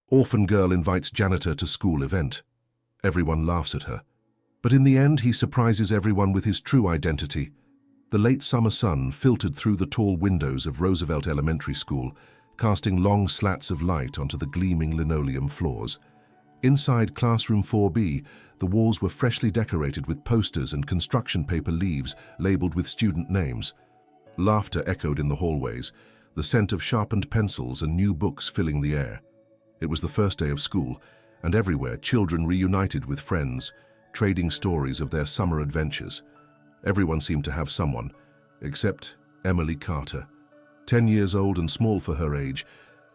Orphan girl invites janitor to school event. Everyone laughs at her. But in the end, he surprises everyone with his true identity. The late summer sun filtered through the tall windows of Roosevelt Elementary School, casting long slats of light onto the gleaming linoleum floors. Inside classroom 4B, the walls were freshly decorated with posters and construction paper leaves labeled with student names. Laughter echoed in the hallways, the scent of sharpened pencils and new books filling the air. It was the first day of school, and everywhere children reunited with friends, trading stories of their summer adventures. Everyone seemed to have someone, except Emily Carter. 10 years old and small for her age,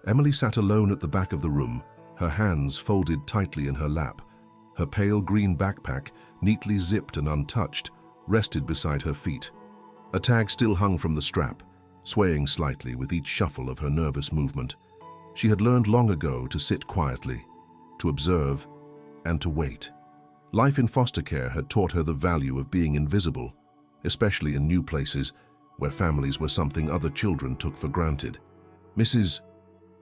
Emily sat alone at the back of the room, her hands folded tightly in her lap. Her pale green backpack, neatly zipped and untouched, rested beside her feet. A tag still hung from the strap, swaying slightly with each shuffle of her nervous movement. She had learned long ago to sit quietly, to observe, and to wait. Life in foster care had taught her the value of being invisible, especially in new places where families were something other children took for granted. Mrs.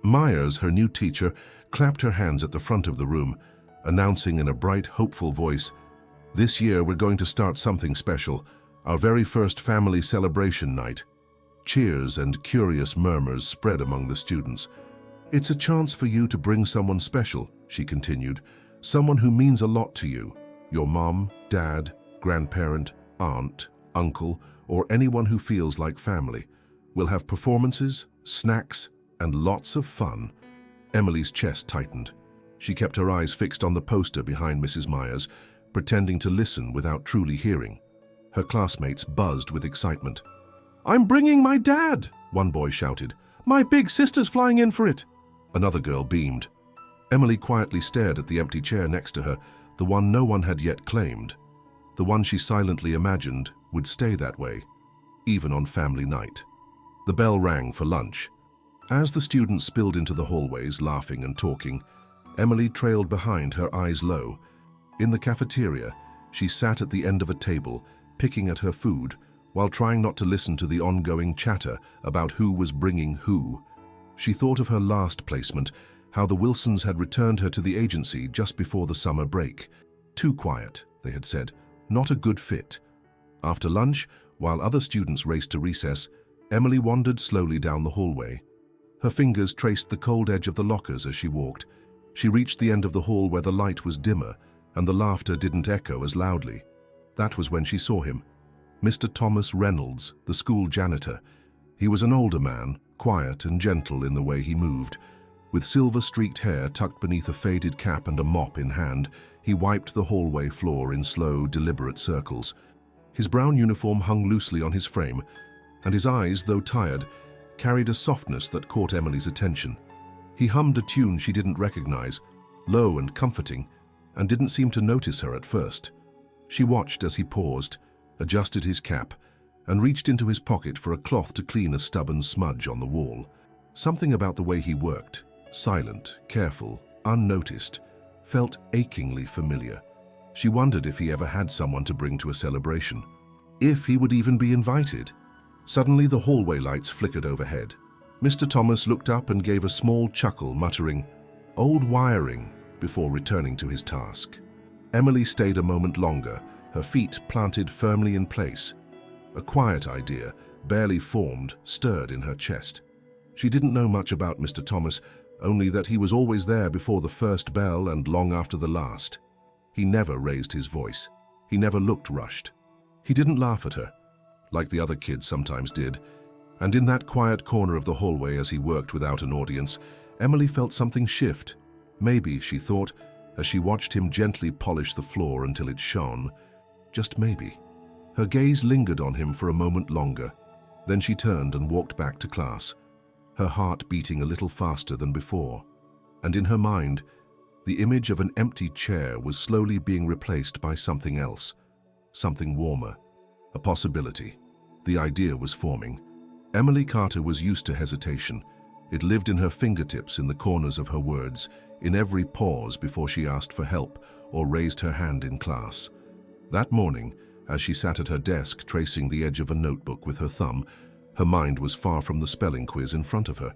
Myers, her new teacher, clapped her hands at the front of the room, announcing in a bright, hopeful voice, "This year we're going to start something special, our very first family celebration night." Cheers and curious murmurs spread among the students. "It's a chance for you to bring someone special," she continued, "someone who means a lot to you. Your mom, dad, grandparent, aunt, uncle, or anyone who feels like family. We'll have performances, snacks, and lots of fun." Emily's chest tightened. She kept her eyes fixed on the poster behind Mrs. Myers, pretending to listen without truly hearing. Her classmates buzzed with excitement. "I'm bringing my dad," one boy shouted. "My big sister's flying in for it." Another girl beamed. Emily quietly stared at the empty chair next to her, the one no one had yet claimed. The one she silently imagined would stay that way, even on family night. The bell rang for lunch. As the students spilled into the hallways, laughing and talking, Emily trailed behind, her eyes low. In the cafeteria, she sat at the end of a table, picking at her food, while trying not to listen to the ongoing chatter about who was bringing who. She thought of her last placement, how the Wilsons had returned her to the agency just before the summer break. Too quiet, they had said, not a good fit. After lunch, while other students raced to recess, Emily wandered slowly down the hallway. Her fingers traced the cold edge of the lockers as she walked. She reached the end of the hall where the light was dimmer and the laughter didn't echo as loudly. That was when she saw him. Mr. Thomas Reynolds, the school janitor. He was an older man, quiet and gentle in the way he moved. With silver-streaked hair tucked beneath a faded cap and a mop in hand, he wiped the hallway floor in slow, deliberate circles. His brown uniform hung loosely on his frame, and his eyes, though tired, carried a softness that caught Emily's attention. He hummed a tune she didn't recognize, low and comforting, and didn't seem to notice her at first. She watched as he paused, adjusted his cap, and reached into his pocket for a cloth to clean a stubborn smudge on the wall. Something about the way he worked, silent, careful, unnoticed, felt achingly familiar. She wondered if he ever had someone to bring to a celebration, if he would even be invited. Suddenly the hallway lights flickered overhead. Mr. Thomas looked up and gave a small chuckle, muttering, "Old wiring," before returning to his task. Emily stayed a moment longer, her feet planted firmly in place. A quiet idea, barely formed, stirred in her chest. She didn't know much about Mr. Thomas, only that he was always there before the first bell and long after the last. He never raised his voice. He never looked rushed. He didn't laugh at her, like the other kids sometimes did. And in that quiet corner of the hallway as he worked without an audience, Emily felt something shift. Maybe, she thought, as she watched him gently polish the floor until it shone. Just maybe. Her gaze lingered on him for a moment longer. Then she turned and walked back to class, her heart beating a little faster than before. And in her mind, the image of an empty chair was slowly being replaced by something else, something warmer, a possibility. The idea was forming. Emily Carter was used to hesitation. It lived in her fingertips, in the corners of her words, in every pause before she asked for help or raised her hand in class. That morning, as she sat at her desk tracing the edge of a notebook with her thumb, her mind was far from the spelling quiz in front of her.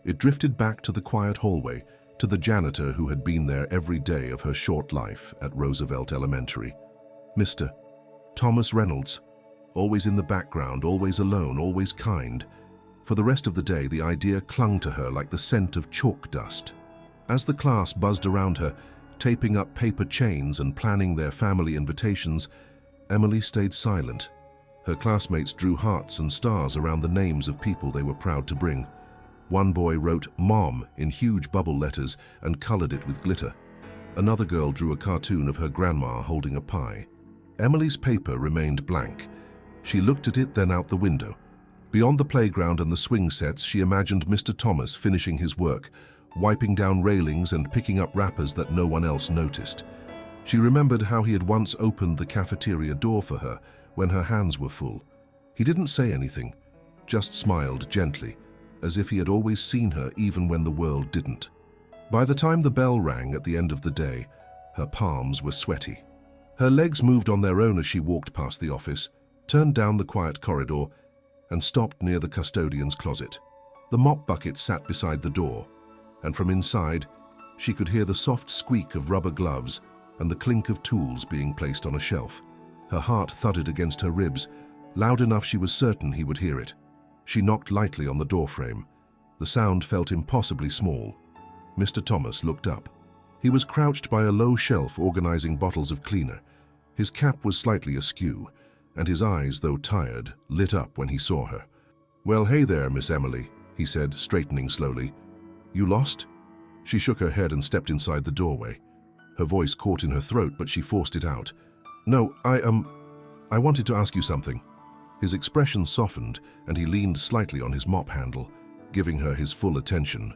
It drifted back to the quiet hallway, to the janitor who had been there every day of her short life at Roosevelt Elementary. Mr. Thomas Reynolds, always in the background, always alone, always kind. For the rest of the day, the idea clung to her like the scent of chalk dust. As the class buzzed around her, taping up paper chains and planning their family invitations, Emily stayed silent. Her classmates drew hearts and stars around the names of people they were proud to bring. One boy wrote "Mom" in huge bubble letters and colored it with glitter. Another girl drew a cartoon of her grandma holding a pie. Emily's paper remained blank. She looked at it, then out the window. Beyond the playground and the swing sets, she imagined Mr. Thomas finishing his work, wiping down railings and picking up wrappers that no one else noticed. She remembered how he had once opened the cafeteria door for her when her hands were full. He didn't say anything, just smiled gently, as if he had always seen her even when the world didn't. By the time the bell rang at the end of the day, her palms were sweaty. Her legs moved on their own as she walked past the office, turned down the quiet corridor, and stopped near the custodian's closet. The mop bucket sat beside the door, and from inside, she could hear the soft squeak of rubber gloves and the clink of tools being placed on a shelf. Her heart thudded against her ribs, loud enough she was certain he would hear it. She knocked lightly on the doorframe. The sound felt impossibly small. Mr. Thomas looked up. He was crouched by a low shelf organizing bottles of cleaner. His cap was slightly askew, and his eyes, though tired, lit up when he saw her. "Well, hey there, Miss Emily," he said, straightening slowly. "You lost?" She shook her head and stepped inside the doorway. Her voice caught in her throat, but she forced it out. "No, I wanted to ask you something." His expression softened, and he leaned slightly on his mop handle, giving her his full attention.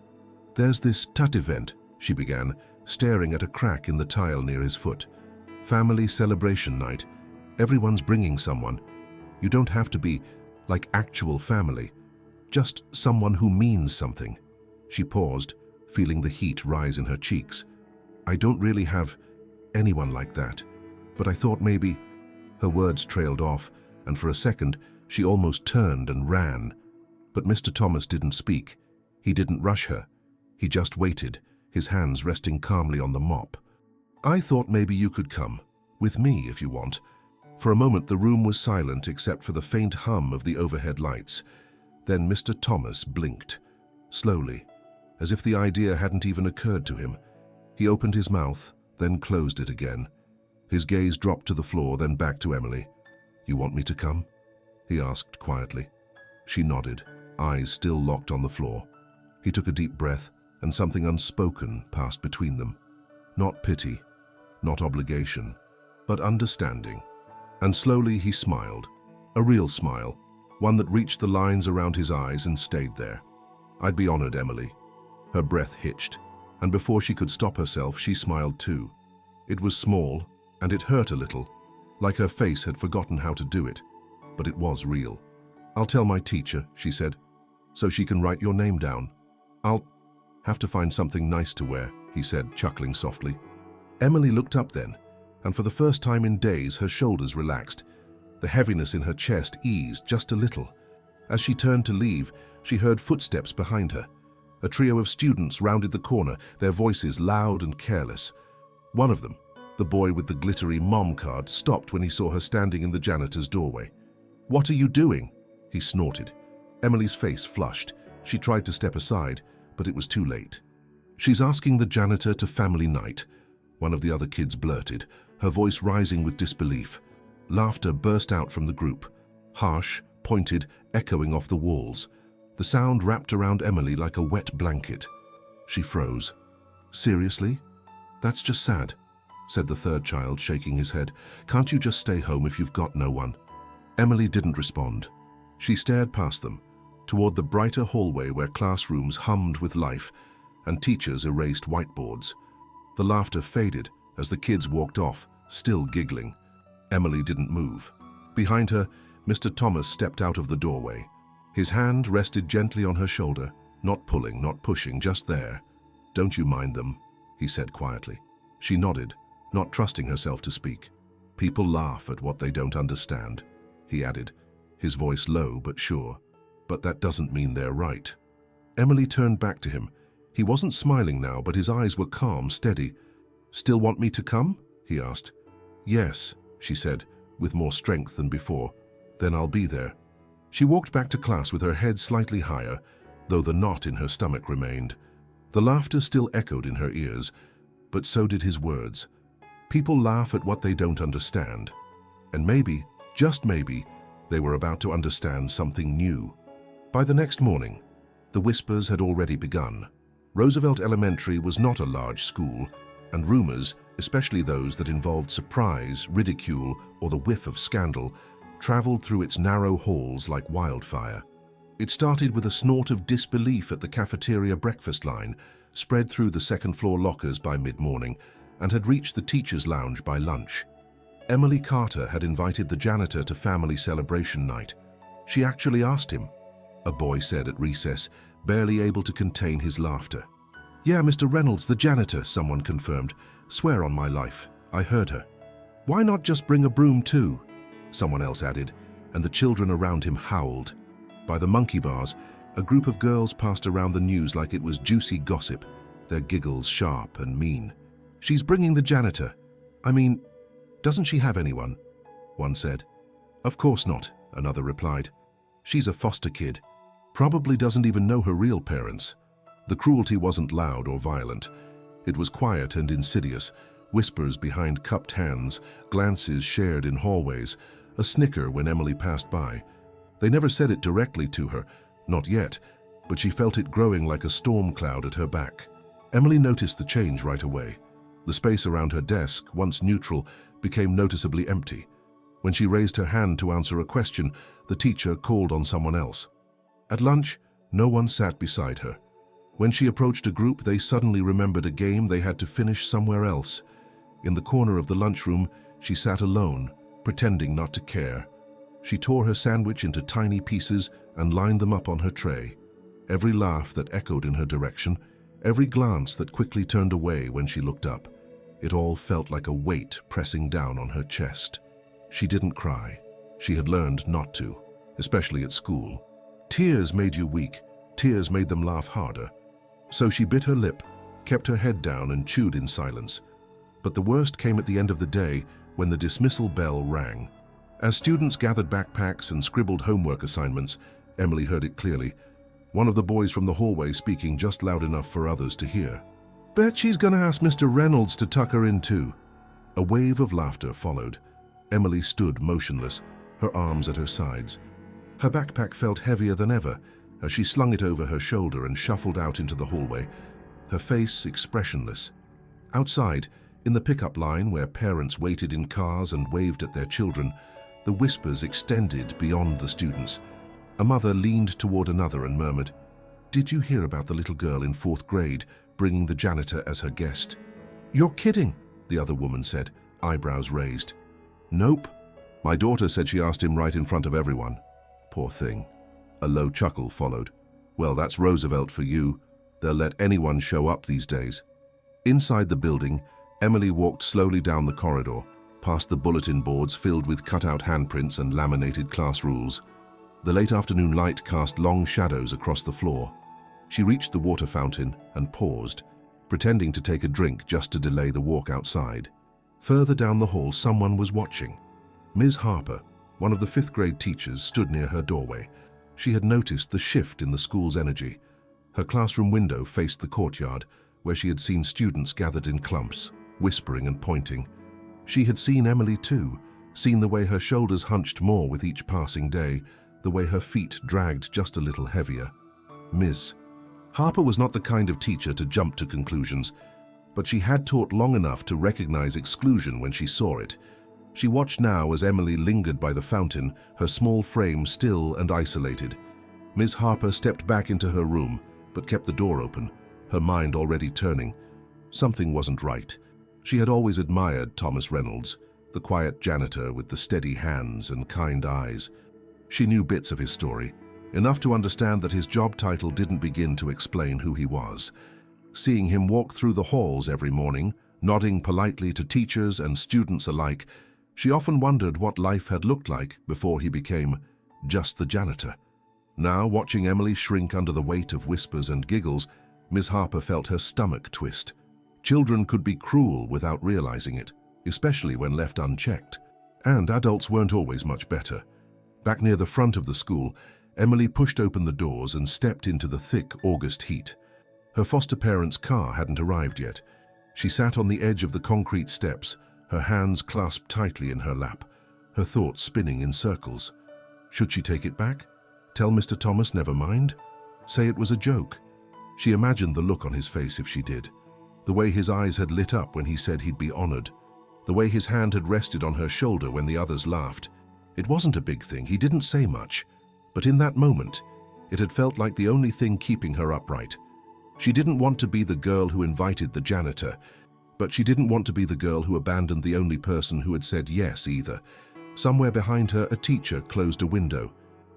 "There's this TUT event," she began, staring at a crack in the tile near his foot. "Family celebration night. Everyone's bringing someone. You don't have to be like actual family, just someone who means something." She paused, feeling the heat rise in her cheeks. "I don't really have anyone like that, but I thought maybe..." Her words trailed off, and for a second she almost turned and ran. But Mr. Thomas didn't speak. He didn't rush her. He just waited, his hands resting calmly on the mop. "I thought maybe you could come, with me if you want." For a moment the room was silent except for the faint hum of the overhead lights. Then Mr. Thomas blinked, slowly, as if the idea hadn't even occurred to him. He opened his mouth, then closed it again. His gaze dropped to the floor, then back to Emily. "You want me to come?" he asked quietly. She nodded, eyes still locked on the floor. He took a deep breath, and something unspoken passed between them. Not pity, not obligation, but understanding. And slowly he smiled, a real smile, one that reached the lines around his eyes and stayed there. "I'd be honored, Emily." Her breath hitched, and before she could stop herself, she smiled too. It was small, and it hurt a little, like her face had forgotten how to do it, but it was real. "I'll tell my teacher," she said, "so she can write your name down." "I'll have to find something nice to wear," he said, chuckling softly. Emily looked up then, and for the first time in days her shoulders relaxed. The heaviness in her chest eased just a little. As she turned to leave, she heard footsteps behind her. A trio of students rounded the corner, their voices loud and careless. One of them, the boy with the glittery mom card, stopped when he saw her standing in the janitor's doorway. "What are you doing?" he snorted. Emily's face flushed. She tried to step aside, but it was too late. "She's asking the janitor to family night," one of the other kids blurted, her voice rising with disbelief. Laughter burst out from the group, harsh, pointed, echoing off the walls. The sound wrapped around Emily like a wet blanket. She froze. "Seriously? That's just sad," said the third child, shaking his head. "Can't you just stay home if you've got no one?" Emily didn't respond. She stared past them, toward the brighter hallway where classrooms hummed with life and teachers erased whiteboards. The laughter faded as the kids walked off, still giggling. Emily didn't move. Behind her, Mr. Thomas stepped out of the doorway. His hand rested gently on her shoulder, not pulling, not pushing, just there. "Don't you mind them," he said quietly. She nodded, not trusting herself to speak. "People laugh at what they don't understand," he added, his voice low but sure. "But that doesn't mean they're right." Emily turned back to him, He wasn't smiling now, but his eyes were calm, steady. "Still want me to come?" he asked. "Yes," she said, with more strength than before. "Then I'll be there." She walked back to class with her head slightly higher, though the knot in her stomach remained. The laughter still echoed in her ears, but so did his words. People laugh at what they don't understand. And maybe, just maybe, they were about to understand something new. By the next morning, the whispers had already begun. Roosevelt Elementary was not a large school, and rumors, especially those that involved surprise, ridicule, or the whiff of scandal, traveled through its narrow halls like wildfire. It started with a snort of disbelief at the cafeteria breakfast line, spread through the second-floor lockers by mid-morning, and had reached the teacher's lounge by lunch. Emily Carter had invited the janitor to family celebration night. She actually asked him, a boy said at recess, barely able to contain his laughter. "Yeah, Mr. Reynolds, the janitor," someone confirmed. "Swear on my life, I heard her." "Why not just bring a broom too?" someone else added, and the children around him howled. By the monkey bars, a group of girls passed around the news like it was juicy gossip, their giggles sharp and mean. "She's bringing the janitor. I mean, doesn't she have anyone?" one said. "Of course not," another replied. "She's a foster kid. Probably doesn't even know her real parents." The cruelty wasn't loud or violent. It was quiet and insidious, whispers behind cupped hands, glances shared in hallways, a snicker when Emily passed by. They never said it directly to her, not yet, but she felt it growing like a storm cloud at her back. Emily noticed the change right away. The space around her desk, once neutral, became noticeably empty. When she raised her hand to answer a question, the teacher called on someone else. At lunch, no one sat beside her. When she approached a group, they suddenly remembered a game they had to finish somewhere else. In the corner of the lunchroom, she sat alone, pretending not to care. She tore her sandwich into tiny pieces and lined them up on her tray. Every laugh that echoed in her direction, every glance that quickly turned away when she looked up, it all felt like a weight pressing down on her chest. She didn't cry. She had learned not to, especially at school. Tears made you weak. Tears made them laugh harder. So she bit her lip, kept her head down and chewed in silence. But the worst came at the end of the day when the dismissal bell rang. As students gathered backpacks and scribbled homework assignments, Emily heard it clearly. One of the boys from the hallway speaking just loud enough for others to hear. "Bet she's gonna ask Mr. Reynolds to tuck her in too." A wave of laughter followed. Emily stood motionless, her arms at her sides. Her backpack felt heavier than ever as she slung it over her shoulder and shuffled out into the hallway, her face expressionless. Outside, in the pickup line where parents waited in cars and waved at their children, the whispers extended beyond the students. A mother leaned toward another and murmured, "Did you hear about the little girl in 4th grade bringing the janitor as her guest?" "You're kidding," the other woman said, eyebrows raised. "Nope. My daughter said she asked him right in front of everyone." "Poor thing." A low chuckle followed. "Well, that's Roosevelt for you. They'll let anyone show up these days." Inside the building, Emily walked slowly down the corridor, past the bulletin boards filled with cut-out handprints and laminated class rules. The late afternoon light cast long shadows across the floor. She reached the water fountain and paused, pretending to take a drink just to delay the walk outside. Further down the hall, someone was watching. Ms. Harper, one of the 5th grade teachers, stood near her doorway. She had noticed the shift in the school's energy. Her classroom window faced the courtyard, where she had seen students gathered in clumps, whispering and pointing. She had seen Emily too, seen the way her shoulders hunched more with each passing day, the way her feet dragged just a little heavier. Ms. Harper was not the kind of teacher to jump to conclusions, but she had taught long enough to recognize exclusion when she saw it. She watched now as Emily lingered by the fountain, her small frame still and isolated. Ms. Harper stepped back into her room, but kept the door open, her mind already turning. Something wasn't right. She had always admired Thomas Reynolds, the quiet janitor with the steady hands and kind eyes. She knew bits of his story, enough to understand that his job title didn't begin to explain who he was. Seeing him walk through the halls every morning, nodding politely to teachers and students alike, she often wondered what life had looked like before he became just the janitor. Now, watching Emily shrink under the weight of whispers and giggles, Miss Harper felt her stomach twist. Children could be cruel without realizing it, especially when left unchecked. And adults weren't always much better. Back near the front of the school, Emily pushed open the doors and stepped into the thick August heat. Her foster parents' car hadn't arrived yet. She sat on the edge of the concrete steps, her hands clasped tightly in her lap, her thoughts spinning in circles. Should she take it back? Tell Mr. Thomas never mind? Say it was a joke? She imagined the look on his face if she did. The way his eyes had lit up when he said he'd be honored. The way his hand had rested on her shoulder when the others laughed. It wasn't a big thing, he didn't say much. But in that moment, it had felt like the only thing keeping her upright. She didn't want to be the girl who invited the janitor, but she didn't want to be the girl who abandoned the only person who had said yes either. Somewhere behind her, a teacher closed a window.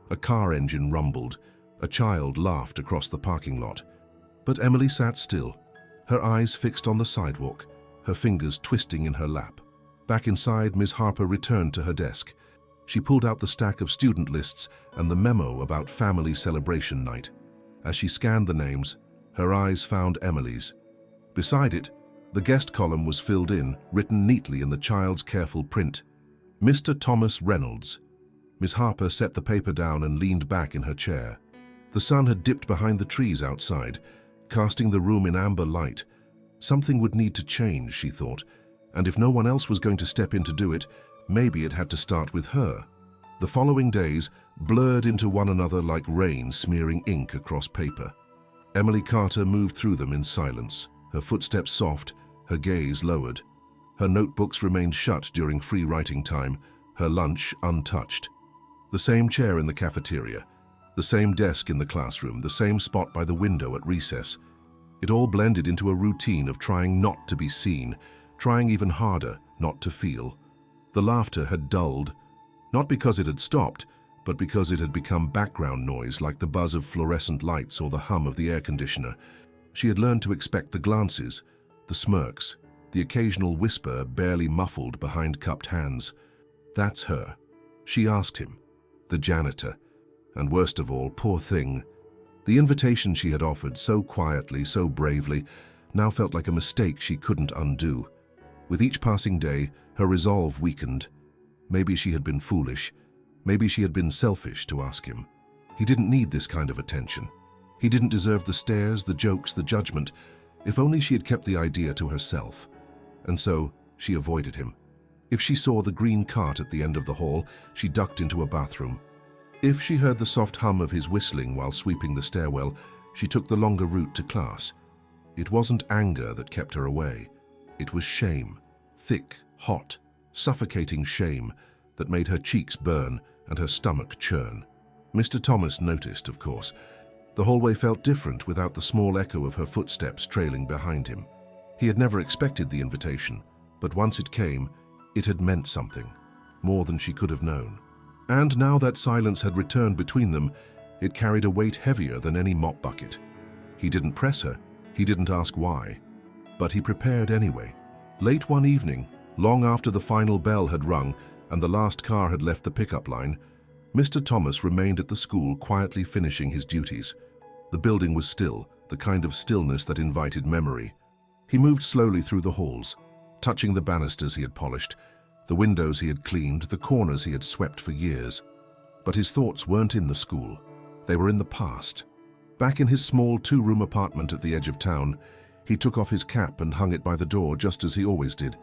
A car engine rumbled. A child laughed across the parking lot. But Emily sat still, her eyes fixed on the sidewalk, her fingers twisting in her lap. Back inside, Miss Harper returned to her desk. She pulled out the stack of student lists and the memo about family celebration night. As she scanned the names, her eyes found Emily's. Beside it, the guest column was filled in, written neatly in the child's careful print. Mr. Thomas Reynolds. Miss Harper set the paper down and leaned back in her chair. The sun had dipped behind the trees outside, casting the room in amber light. Something would need to change, she thought, and if no one else was going to step in to do it, maybe it had to start with her. The following days blurred into one another like rain smearing ink across paper. Emily Carter moved through them in silence, her footsteps soft, her gaze lowered. Her notebooks remained shut during free writing time, her lunch untouched. The same chair in the cafeteria, the same desk in the classroom, the same spot by the window at recess. It all blended into a routine of trying not to be seen, trying even harder not to feel. The laughter had dulled, not because it had stopped, but because it had become background noise like the buzz of fluorescent lights or the hum of the air conditioner. She had learned to expect the glances, the smirks, the occasional whisper barely muffled behind cupped hands. That's her. She asked him, the janitor. And worst of all, poor thing, the invitation she had offered so quietly, so bravely, now felt like a mistake she couldn't undo. With each passing day, her resolve weakened. Maybe she had been foolish. Maybe she had been selfish to ask him. He didn't need this kind of attention. He didn't deserve the stares, the jokes, the judgment. If only she had kept the idea to herself. And so, she avoided him. If she saw the green cart at the end of the hall, she ducked into a bathroom. If she heard the soft hum of his whistling while sweeping the stairwell, she took the longer route to class. It wasn't anger that kept her away. It was shame, thick, hot, suffocating shame that made her cheeks burn and her stomach churn. Mr. Thomas noticed, of course. The hallway felt different without the small echo of her footsteps trailing behind him. He had never expected the invitation, but once it came, it had meant something, more than she could have known. And now that silence had returned between them, it carried a weight heavier than any mop bucket. He didn't press her, he didn't ask why, but he prepared anyway. Late one evening, long after the final bell had rung and the last car had left the pickup line, Mr. Thomas remained at the school quietly finishing his duties. The building was still, the kind of stillness that invited memory. He moved slowly through the halls, touching the banisters he had polished, the windows he had cleaned, the corners he had swept for years. But his thoughts weren't in the school. They were in the past. Back in his small two-room apartment at the edge of town, he took off his cap and hung it by the door just as he always did.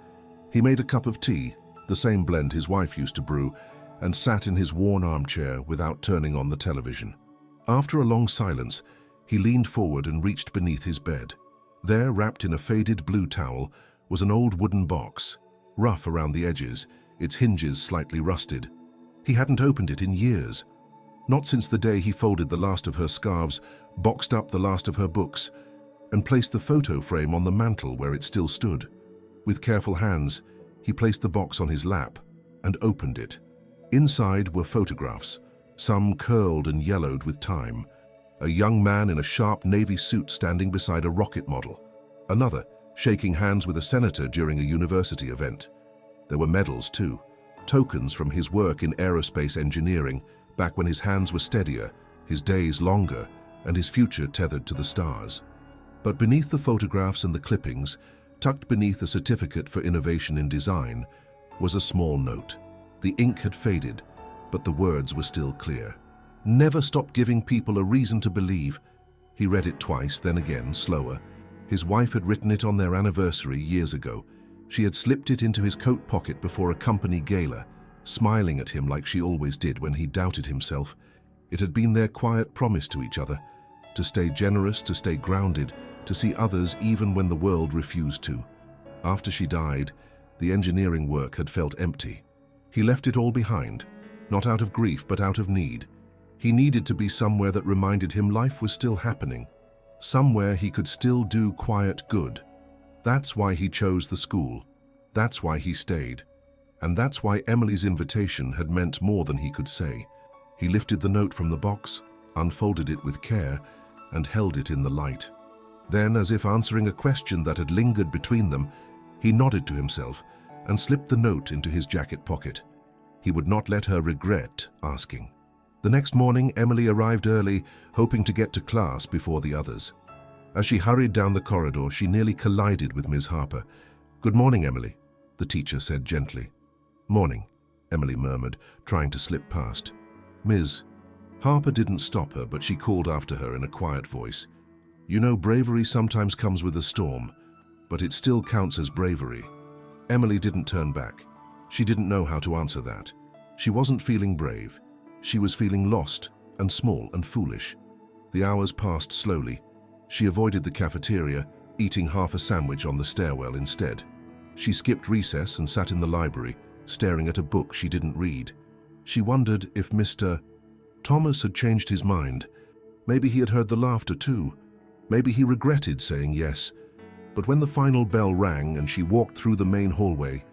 He made a cup of tea, the same blend his wife used to brew, and sat in his worn armchair without turning on the television. After a long silence, he leaned forward and reached beneath his bed. There, wrapped in a faded blue towel, was an old wooden box, rough around the edges, its hinges slightly rusted. He hadn't opened it in years. Not since the day he folded the last of her scarves, boxed up the last of her books, and placed the photo frame on the mantel where it still stood. With careful hands, he placed the box on his lap and opened it. Inside were photographs, some curled and yellowed with time. A young man in a sharp navy suit standing beside a rocket model. Another, shaking hands with a senator during a university event. There were medals too, tokens from his work in aerospace engineering, back when his hands were steadier, his days longer, and his future tethered to the stars. But beneath the photographs and the clippings, tucked beneath a certificate for innovation in design, was a small note. The ink had faded, but the words were still clear. Never stop giving people a reason to believe. He read it twice, then again, slower. His wife had written it on their anniversary years ago. She had slipped it into his coat pocket before a company gala, smiling at him like she always did when he doubted himself. It had been their quiet promise to each other, to stay generous, to stay grounded, to see others even when the world refused to. After she died, the engineering work had felt empty. He left it all behind, not out of grief but out of need. He needed to be somewhere that reminded him life was still happening, somewhere he could still do quiet good. That's why he chose the school. That's why he stayed. And that's why Emily's invitation had meant more than he could say. He lifted the note from the box, unfolded it with care, and held it in the light. Then, as if answering a question that had lingered between them, he nodded to himself and slipped the note into his jacket pocket. He would not let her regret asking. The next morning, Emily arrived early, hoping to get to class before the others. As she hurried down the corridor, she nearly collided with Ms. Harper. "Good morning, Emily," the teacher said gently. "Morning," Emily murmured, trying to slip past. "Ms." Harper didn't stop her, but she called after her in a quiet voice. "You know, bravery sometimes comes with a storm, but it still counts as bravery." Emily didn't turn back. She didn't know how to answer that. She wasn't feeling brave. She was feeling lost and small and foolish. The hours passed slowly. She avoided the cafeteria, eating half a sandwich on the stairwell instead. She skipped recess and sat in the library, staring at a book she didn't read. She wondered if Mr. Thomas had changed his mind. Maybe he had heard the laughter too. Maybe he regretted saying yes. But when the final bell rang and she walked through the main hallway,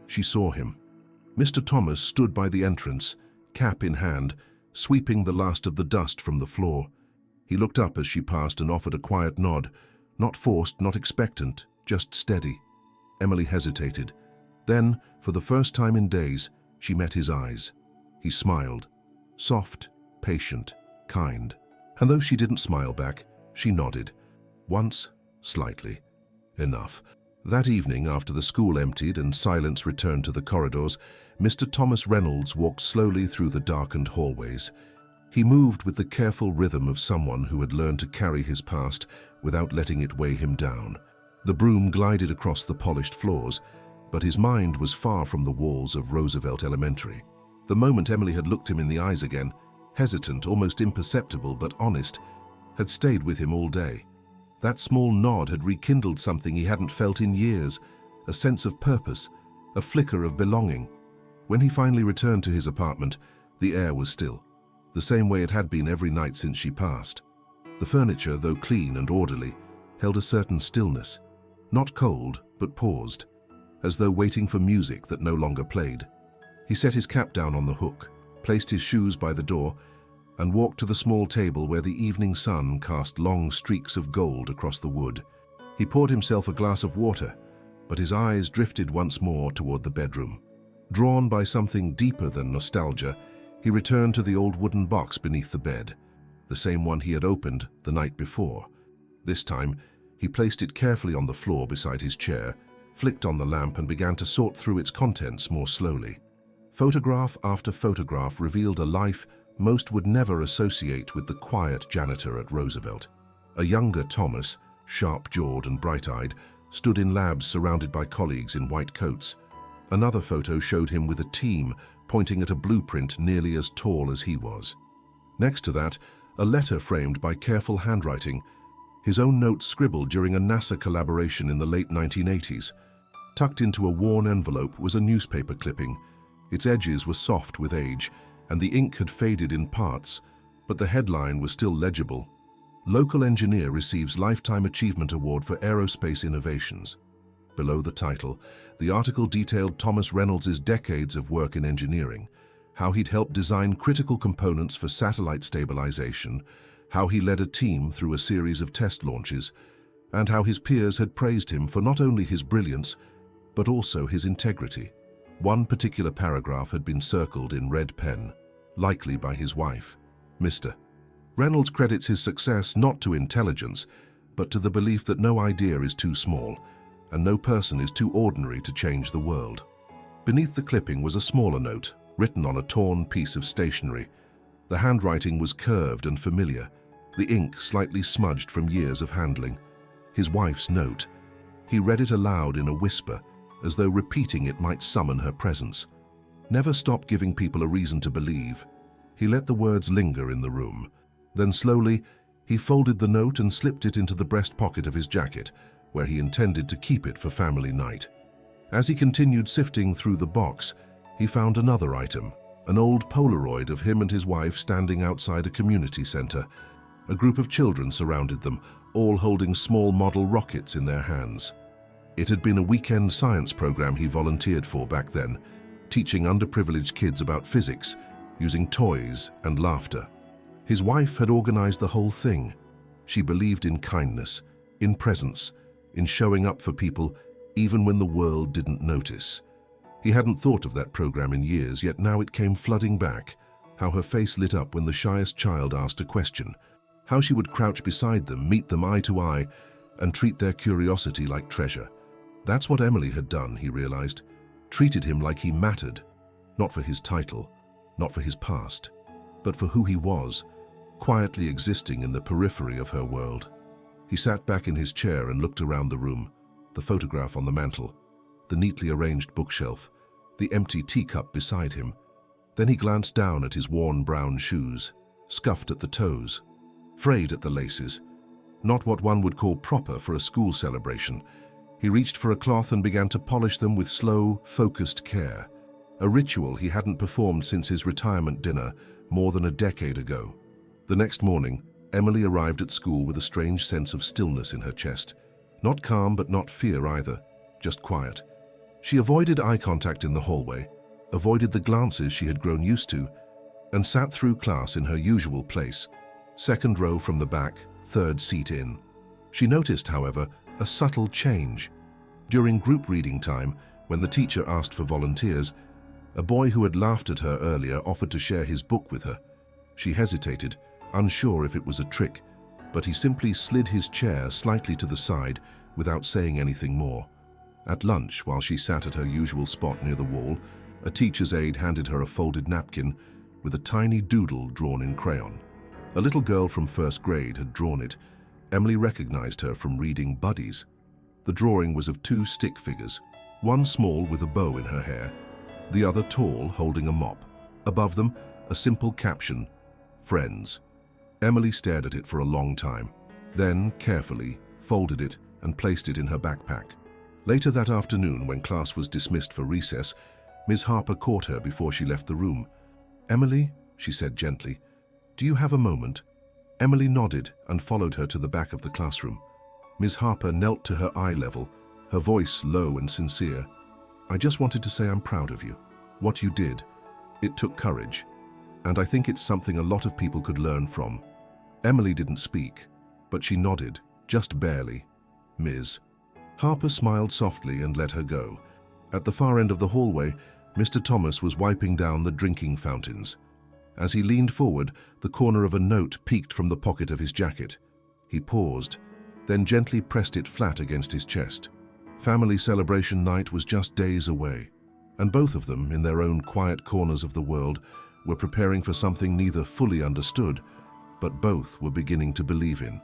she saw him. Mr. Thomas stood by the entrance, cap in hand, sweeping the last of the dust from the floor. He looked up as she passed and offered a quiet nod, not forced, not expectant, just steady. Emily hesitated. Then, for the first time in days, she met his eyes. He smiled. Soft, patient, kind. And though she didn't smile back, she nodded. Once, slightly. Enough. That evening, after the school emptied and silence returned to the corridors, Mr. Thomas Reynolds walked slowly through the darkened hallways. He moved with the careful rhythm of someone who had learned to carry his past without letting it weigh him down. The broom glided across the polished floors, but his mind was far from the walls of Roosevelt Elementary. The moment Emily had looked him in the eyes again, hesitant, almost imperceptible but honest, had stayed with him all day. That small nod had rekindled something he hadn't felt in years, a sense of purpose, a flicker of belonging. When he finally returned to his apartment, the air was still, the same way it had been every night since she passed. The furniture, though clean and orderly, held a certain stillness, not cold, but paused, as though waiting for music that no longer played. He set his cap down on the hook, placed his shoes by the door, and walked to the small table where the evening sun cast long streaks of gold across the wood. He poured himself a glass of water, but his eyes drifted once more toward the bedroom. Drawn by something deeper than nostalgia, he returned to the old wooden box beneath the bed, the same one he had opened the night before. This time, he placed it carefully on the floor beside his chair, flicked on the lamp and began to sort through its contents more slowly. Photograph after photograph revealed a life most would never associate with the quiet janitor at Roosevelt. A younger Thomas, sharp-jawed and bright-eyed, stood in labs surrounded by colleagues in white coats. Another photo showed him with a team pointing at a blueprint nearly as tall as he was. Next to that, a letter framed by careful handwriting, his own notes scribbled during a NASA collaboration in the late 1980s. Tucked into a worn envelope was a newspaper clipping. Its edges were soft with age, and the ink had faded in parts, but the headline was still legible. Local engineer receives Lifetime Achievement Award for Aerospace Innovations. Below the title, the article detailed Thomas Reynolds' decades of work in engineering, how he'd helped design critical components for satellite stabilization, how he led a team through a series of test launches, and how his peers had praised him for not only his brilliance, but also his integrity. One particular paragraph had been circled in red pen, likely by his wife, Mr. Reynolds credits his success not to intelligence, but to the belief that no idea is too small and no person is too ordinary to change the world. Beneath the clipping was a smaller note, written on a torn piece of stationery. The handwriting was curved and familiar, the ink slightly smudged from years of handling. His wife's note. He read it aloud in a whisper, as though repeating it might summon her presence. Never stop giving people a reason to believe. He let the words linger in the room. Then slowly, he folded the note and slipped it into the breast pocket of his jacket, where he intended to keep it for family night. As he continued sifting through the box, he found another item, an old Polaroid of him and his wife standing outside a community center. A group of children surrounded them, all holding small model rockets in their hands. It had been a weekend science program he volunteered for back then, teaching underprivileged kids about physics, using toys and laughter. His wife had organized the whole thing. She believed in kindness, in presence, in showing up for people even when the world didn't notice. He hadn't thought of that program in years, yet now it came flooding back, how her face lit up when the shyest child asked a question, how she would crouch beside them, meet them eye to eye, and treat their curiosity like treasure. That's what Emily had done, he realized, treated him like he mattered, not for his title, not for his past, but for who he was, quietly existing in the periphery of her world. He sat back in his chair and looked around the room, the photograph on the mantel, the neatly arranged bookshelf, the empty teacup beside him. Then he glanced down at his worn brown shoes, scuffed at the toes, frayed at the laces, not what one would call proper for a school celebration. He reached for a cloth and began to polish them with slow, focused care, a ritual he hadn't performed since his retirement dinner more than a decade ago. The next morning, Emily arrived at school with a strange sense of stillness in her chest. Not calm, but not fear either, just quiet. She avoided eye contact in the hallway, avoided the glances she had grown used to, and sat through class in her usual place, second row from the back, third seat in. She noticed, however, a subtle change. During group reading time, when the teacher asked for volunteers, a boy who had laughed at her earlier offered to share his book with her. She hesitated, unsure if it was a trick, but he simply slid his chair slightly to the side without saying anything more. At lunch, while she sat at her usual spot near the wall, a teacher's aide handed her a folded napkin with a tiny doodle drawn in crayon. A little girl from first grade had drawn it. Emily recognized her from reading Buddies. The drawing was of two stick figures, one small with a bow in her hair, the other tall, holding a mop. Above them, a simple caption, "Friends." Emily stared at it for a long time, then carefully folded it and placed it in her backpack. Later that afternoon, when class was dismissed for recess, Ms. Harper caught her before she left the room. "Emily," she said gently, "do you have a moment?" Emily nodded and followed her to the back of the classroom. Ms. Harper knelt to her eye level, her voice low and sincere. "I just wanted to say I'm proud of you. What you did, it took courage, and I think it's something a lot of people could learn from." Emily didn't speak, but she nodded, just barely. "Ms." Harper smiled softly and let her go. At the far end of the hallway, Mr. Thomas was wiping down the drinking fountains. As he leaned forward, the corner of a note peeked from the pocket of his jacket. He paused, then gently pressed it flat against his chest. Family celebration night was just days away, and both of them, in their own quiet corners of the world, were preparing for something neither fully understood, but both were beginning to believe in.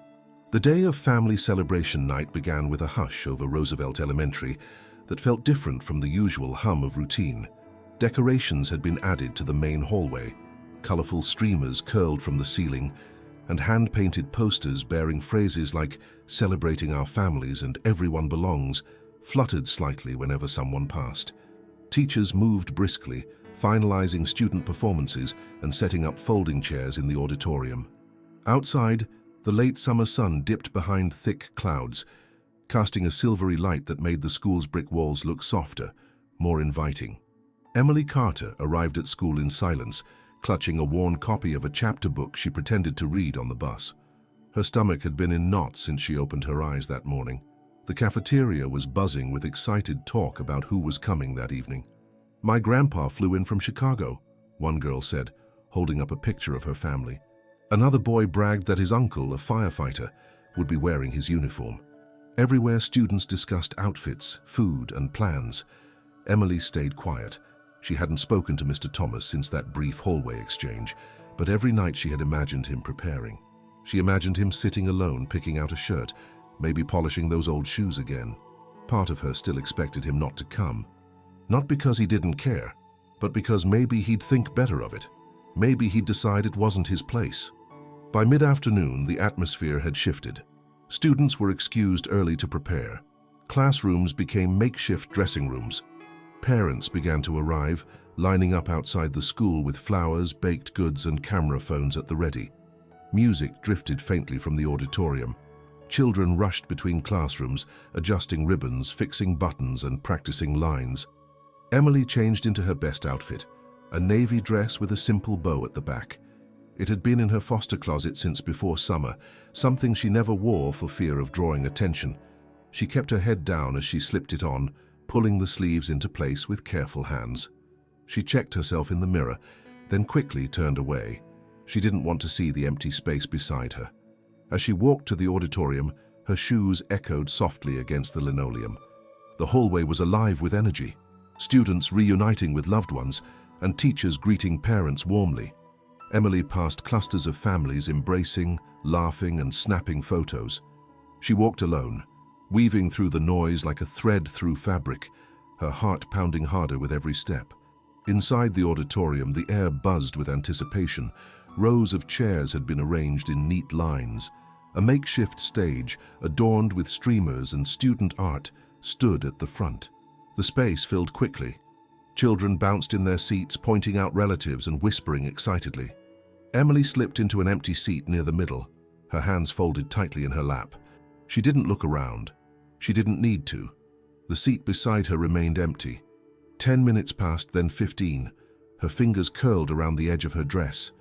The day of family celebration night began with a hush over Roosevelt Elementary that felt different from the usual hum of routine. Decorations had been added to the main hallway, colorful streamers curled from the ceiling, and hand-painted posters bearing phrases like "celebrating our families" and "everyone belongs" fluttered slightly whenever someone passed. Teachers moved briskly, finalizing student performances and setting up folding chairs in the auditorium. Outside, the late summer sun dipped behind thick clouds, casting a silvery light that made the school's brick walls look softer, more inviting. Emily Carter arrived at school in silence, clutching a worn copy of a chapter book she pretended to read on the bus. Her stomach had been in knots since she opened her eyes that morning. The cafeteria was buzzing with excited talk about who was coming that evening. "My grandpa flew in from Chicago," one girl said, holding up a picture of her family. Another boy bragged that his uncle, a firefighter, would be wearing his uniform. Everywhere students discussed outfits, food, and plans. Emily stayed quiet. She hadn't spoken to Mr. Thomas since that brief hallway exchange, but every night she had imagined him preparing. She imagined him sitting alone, picking out a shirt, maybe polishing those old shoes again. Part of her still expected him not to come. Not because he didn't care, but because maybe he'd think better of it. Maybe he'd decide it wasn't his place. By mid-afternoon, the atmosphere had shifted. Students were excused early to prepare. Classrooms became makeshift dressing rooms. Parents began to arrive, lining up outside the school with flowers, baked goods, and camera phones at the ready. Music drifted faintly from the auditorium. Children rushed between classrooms, adjusting ribbons, fixing buttons, and practicing lines. Emily changed into her best outfit, a navy dress with a simple bow at the back. It had been in her foster closet since before summer, something she never wore for fear of drawing attention. She kept her head down as she slipped it on, pulling the sleeves into place with careful hands. She checked herself in the mirror, then quickly turned away. She didn't want to see the empty space beside her. As she walked to the auditorium, her shoes echoed softly against the linoleum. The hallway was alive with energy, students reuniting with loved ones, and teachers greeting parents warmly. Emily passed clusters of families embracing, laughing, and snapping photos. She walked alone, weaving through the noise like a thread through fabric, her heart pounding harder with every step. Inside the auditorium, the air buzzed with anticipation. Rows of chairs had been arranged in neat lines. A makeshift stage, adorned with streamers and student art, stood at the front. The space filled quickly. Children bounced in their seats, pointing out relatives and whispering excitedly. Emily slipped into an empty seat near the middle, her hands folded tightly in her lap. She didn't look around. She didn't need to. The seat beside her remained empty. 10 minutes passed, then 15. Her fingers curled around the edge of her dress.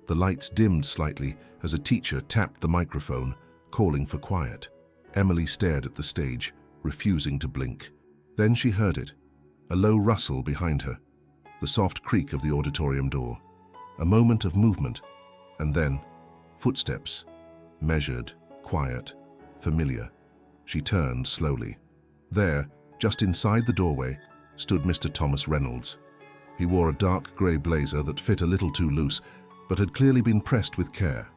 The lights dimmed slightly as a teacher tapped the microphone, calling for quiet. Emily stared at the stage, refusing to blink. Then she heard it, a low rustle behind her, the soft creak of the auditorium door. A moment of movement, and then footsteps, measured, quiet, familiar. She turned slowly. There, just inside the doorway, stood Mr. Thomas Reynolds. He wore a dark grey blazer that fit a little too loose, but had clearly been pressed with care.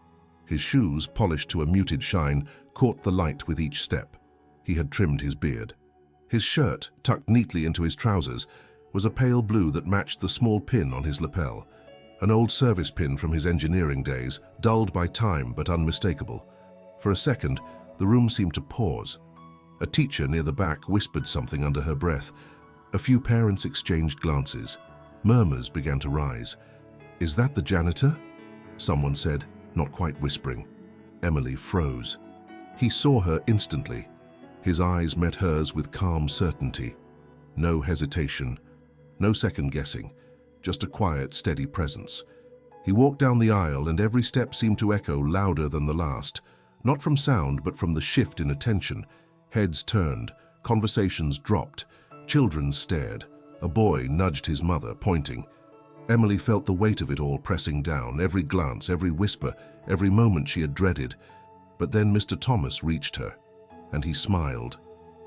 His shoes, polished to a muted shine, caught the light with each step. He had trimmed his beard. His shirt, tucked neatly into his trousers, was a pale blue that matched the small pin on his lapel. An old service pin from his engineering days, dulled by time but unmistakable. For a second, the room seemed to pause. A teacher near the back whispered something under her breath. A few parents exchanged glances. Murmurs began to rise. "Is that the janitor?" someone said, not quite whispering. Emily froze. He saw her instantly. His eyes met hers with calm certainty. No hesitation, no second guessing, just a quiet, steady presence. He walked down the aisle, and every step seemed to echo louder than the last, not from sound but from the shift in attention. Heads turned, conversations dropped, children stared. A boy nudged his mother, pointing. Emily felt the weight of it all pressing down, every glance, every whisper, every moment she had dreaded. But then Mr. Thomas reached her, and he smiled.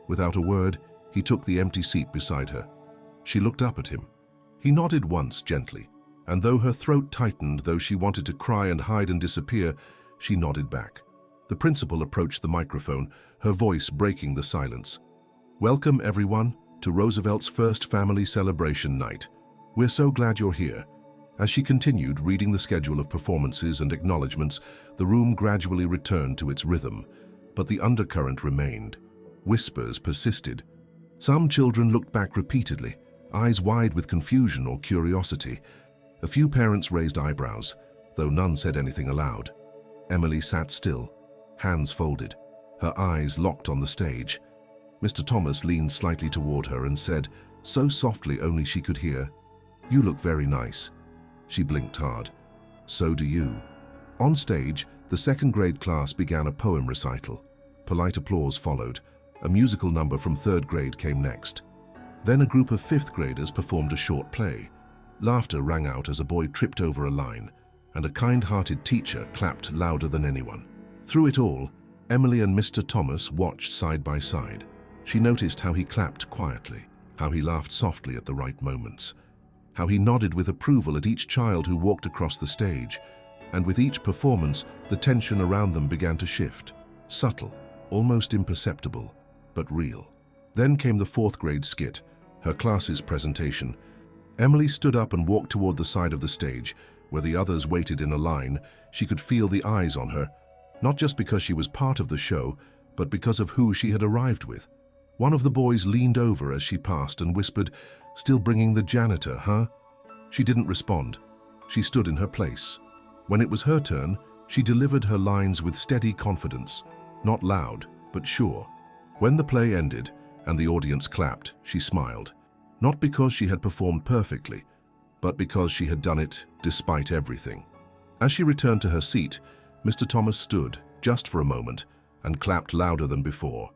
Without a word, he took the empty seat beside her. She looked up at him. He nodded once, gently, and though her throat tightened, though she wanted to cry and hide and disappear, she nodded back. The principal approached the microphone, her voice breaking the silence. "Welcome, everyone, to Roosevelt's first family celebration night. We're so glad you're here." As she continued reading the schedule of performances and acknowledgements, the room gradually returned to its rhythm, but the undercurrent remained. Whispers persisted. Some children looked back repeatedly, eyes wide with confusion or curiosity. A few parents raised eyebrows, though none said anything aloud. Emily sat still, hands folded, her eyes locked on the stage. Mr. Thomas leaned slightly toward her and said, so softly only she could hear, "You look very nice." She blinked hard. "So do you." On stage, the second grade class began a poem recital. Polite applause followed. A musical number from third grade came next. Then a group of fifth graders performed a short play. Laughter rang out as a boy tripped over a line, and a kind-hearted teacher clapped louder than anyone. Through it all, Emily and Mr. Thomas watched side by side. She noticed how he clapped quietly, how he laughed softly at the right moments, how he nodded with approval at each child who walked across the stage, and with each performance, the tension around them began to shift. Subtle, almost imperceptible, but real. Then came the fourth grade skit, her class's presentation. Emily stood up and walked toward the side of the stage, where the others waited in a line. She could feel the eyes on her, not just because she was part of the show, but because of who she had arrived with. One of the boys leaned over as she passed and whispered, "Still bringing the janitor, huh?" She didn't respond. She stood in her place. When it was her turn, she delivered her lines with steady confidence, not loud, but sure. When the play ended and the audience clapped, she smiled, not because she had performed perfectly, but because she had done it despite everything. As she returned to her seat, Mr. Thomas stood, just for a moment, and clapped louder than before.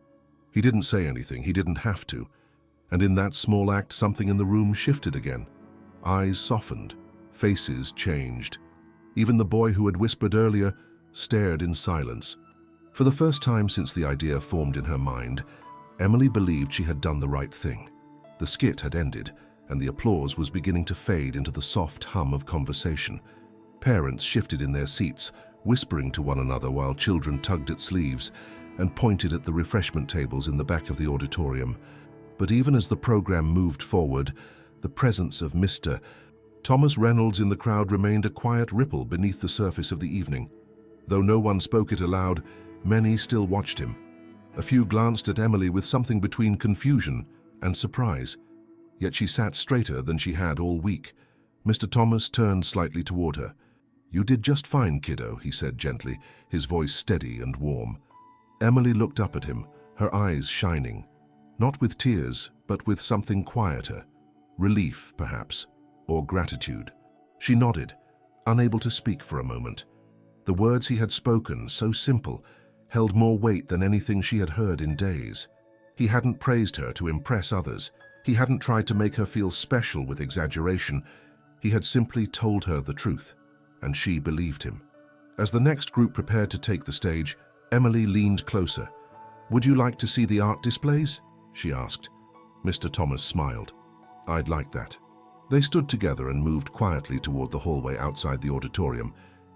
He didn't say anything, he didn't have to, and in that small act something in the room shifted again. Eyes softened, faces changed. Even the boy who had whispered earlier stared in silence. For the first time since the idea formed in her mind, Emily believed she had done the right thing. The skit had ended, and the applause was beginning to fade into the soft hum of conversation. Parents shifted in their seats, whispering to one another while children tugged at sleeves and pointed at the refreshment tables in the back of the auditorium. But even as the program moved forward, the presence of Mr. Thomas Reynolds in the crowd remained a quiet ripple beneath the surface of the evening. Though no one spoke it aloud, many still watched him. A few glanced at Emily with something between confusion and surprise. Yet she sat straighter than she had all week. Mr. Thomas turned slightly toward her. "You did just fine, kiddo," he said gently, his voice steady and warm. Emily looked up at him, her eyes shining, not with tears, but with something quieter. Relief, perhaps, or gratitude. She nodded, unable to speak for a moment. The words he had spoken, so simple, held more weight than anything she had heard in days. He hadn't praised her to impress others. He hadn't tried to make her feel special with exaggeration. He had simply told her the truth, and she believed him. As the next group prepared to take the stage, Emily leaned closer. "Would you like to see the art displays?" she asked. Mr. Thomas smiled. "I'd like that." They stood together and moved quietly toward the hallway outside the auditorium,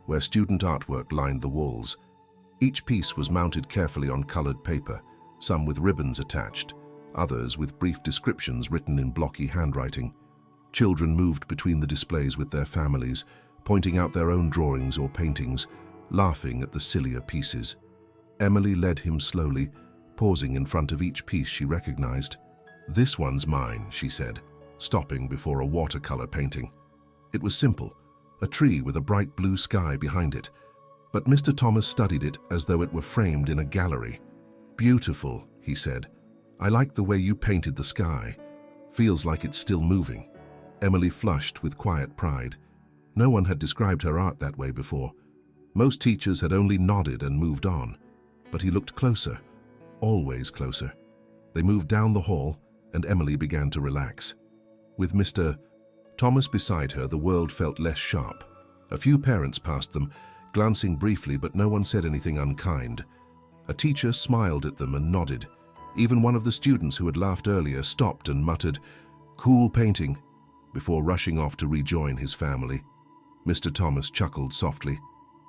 where student artwork lined the walls. Each piece was mounted carefully on colored paper, some with ribbons attached, others with brief descriptions written in blocky handwriting. Children moved between the displays with their families, pointing out their own drawings or paintings, laughing at the sillier pieces. Emily led him slowly, pausing in front of each piece she recognized. "This one's mine," she said, stopping before a watercolor painting. It was simple, a tree with a bright blue sky behind it, but Mr. Thomas studied it as though it were framed in a gallery. "Beautiful," he said. "I like the way you painted the sky. Feels like it's still moving." Emily flushed with quiet pride. No one had described her art that way before. Most teachers had only nodded and moved on. But he looked closer, always closer. They moved down the hall, and Emily began to relax. With Mr. Thomas beside her, the world felt less sharp. A few parents passed them, glancing briefly, but no one said anything unkind. A teacher smiled at them and nodded. Even one of the students who had laughed earlier stopped and muttered, "Cool painting," before rushing off to rejoin his family. Mr. Thomas chuckled softly.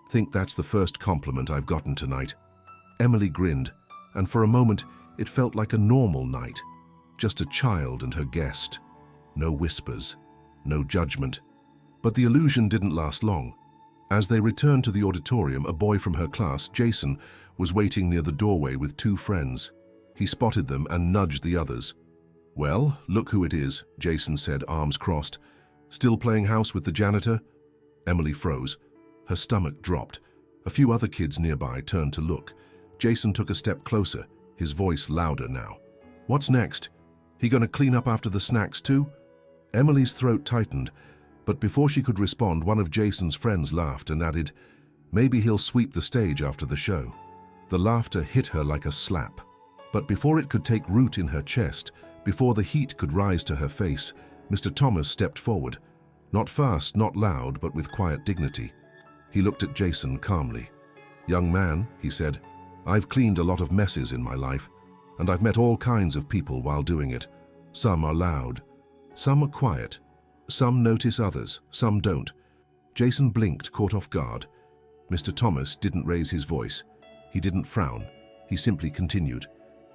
"Think that's the first compliment I've gotten tonight." Emily grinned, and for a moment it felt like a normal night. Just a child and her guest. No whispers, no judgment. But the illusion didn't last long. As they returned to the auditorium, a boy from her class, Jason, was waiting near the doorway with two friends. He spotted them and nudged the others. "Well, look who it is," Jason said, arms crossed. "Still playing house with the janitor?" Emily froze. Her stomach dropped. A few other kids nearby turned to look. Jason took a step closer, his voice louder now. "What's next? He gonna clean up after the snacks too?" Emily's throat tightened, but before she could respond, one of Jason's friends laughed and added, "Maybe he'll sweep the stage after the show." The laughter hit her like a slap. But before it could take root in her chest, before the heat could rise to her face, Mr. Thomas stepped forward. Not fast, not loud, but with quiet dignity. He looked at Jason calmly. "Young man," he said, I've cleaned a lot of messes in my life, and I've met all kinds of people while doing it. Some are loud, some are quiet, some notice others, some don't. Jason blinked, caught off guard. Mr. Thomas didn't raise his voice. He didn't frown. He simply continued.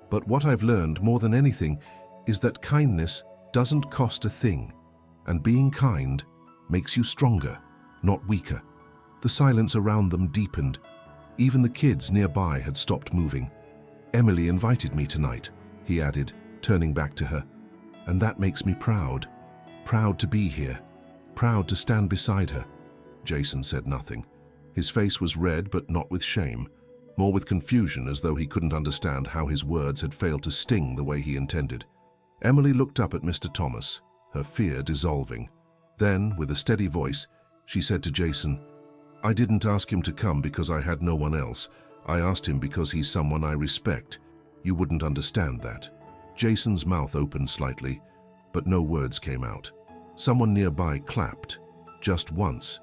But what I've learned more than anything is that kindness doesn't cost a thing, and being kind makes you stronger, not weaker. The silence around them deepened. Even the kids nearby had stopped moving. Emily invited me tonight, he added, turning back to her. And that makes me proud. Proud to be here. Proud to stand beside her. Jason said nothing. His face was red, but not with shame, more with confusion, as though he couldn't understand how his words had failed to sting the way he intended. Emily looked up at Mr. Thomas, her fear dissolving. Then, with a steady voice, she said to Jason, I didn't ask him to come because I had no one else. I asked him because he's someone I respect. You wouldn't understand that. Jason's mouth opened slightly, but no words came out. Someone nearby clapped, just once,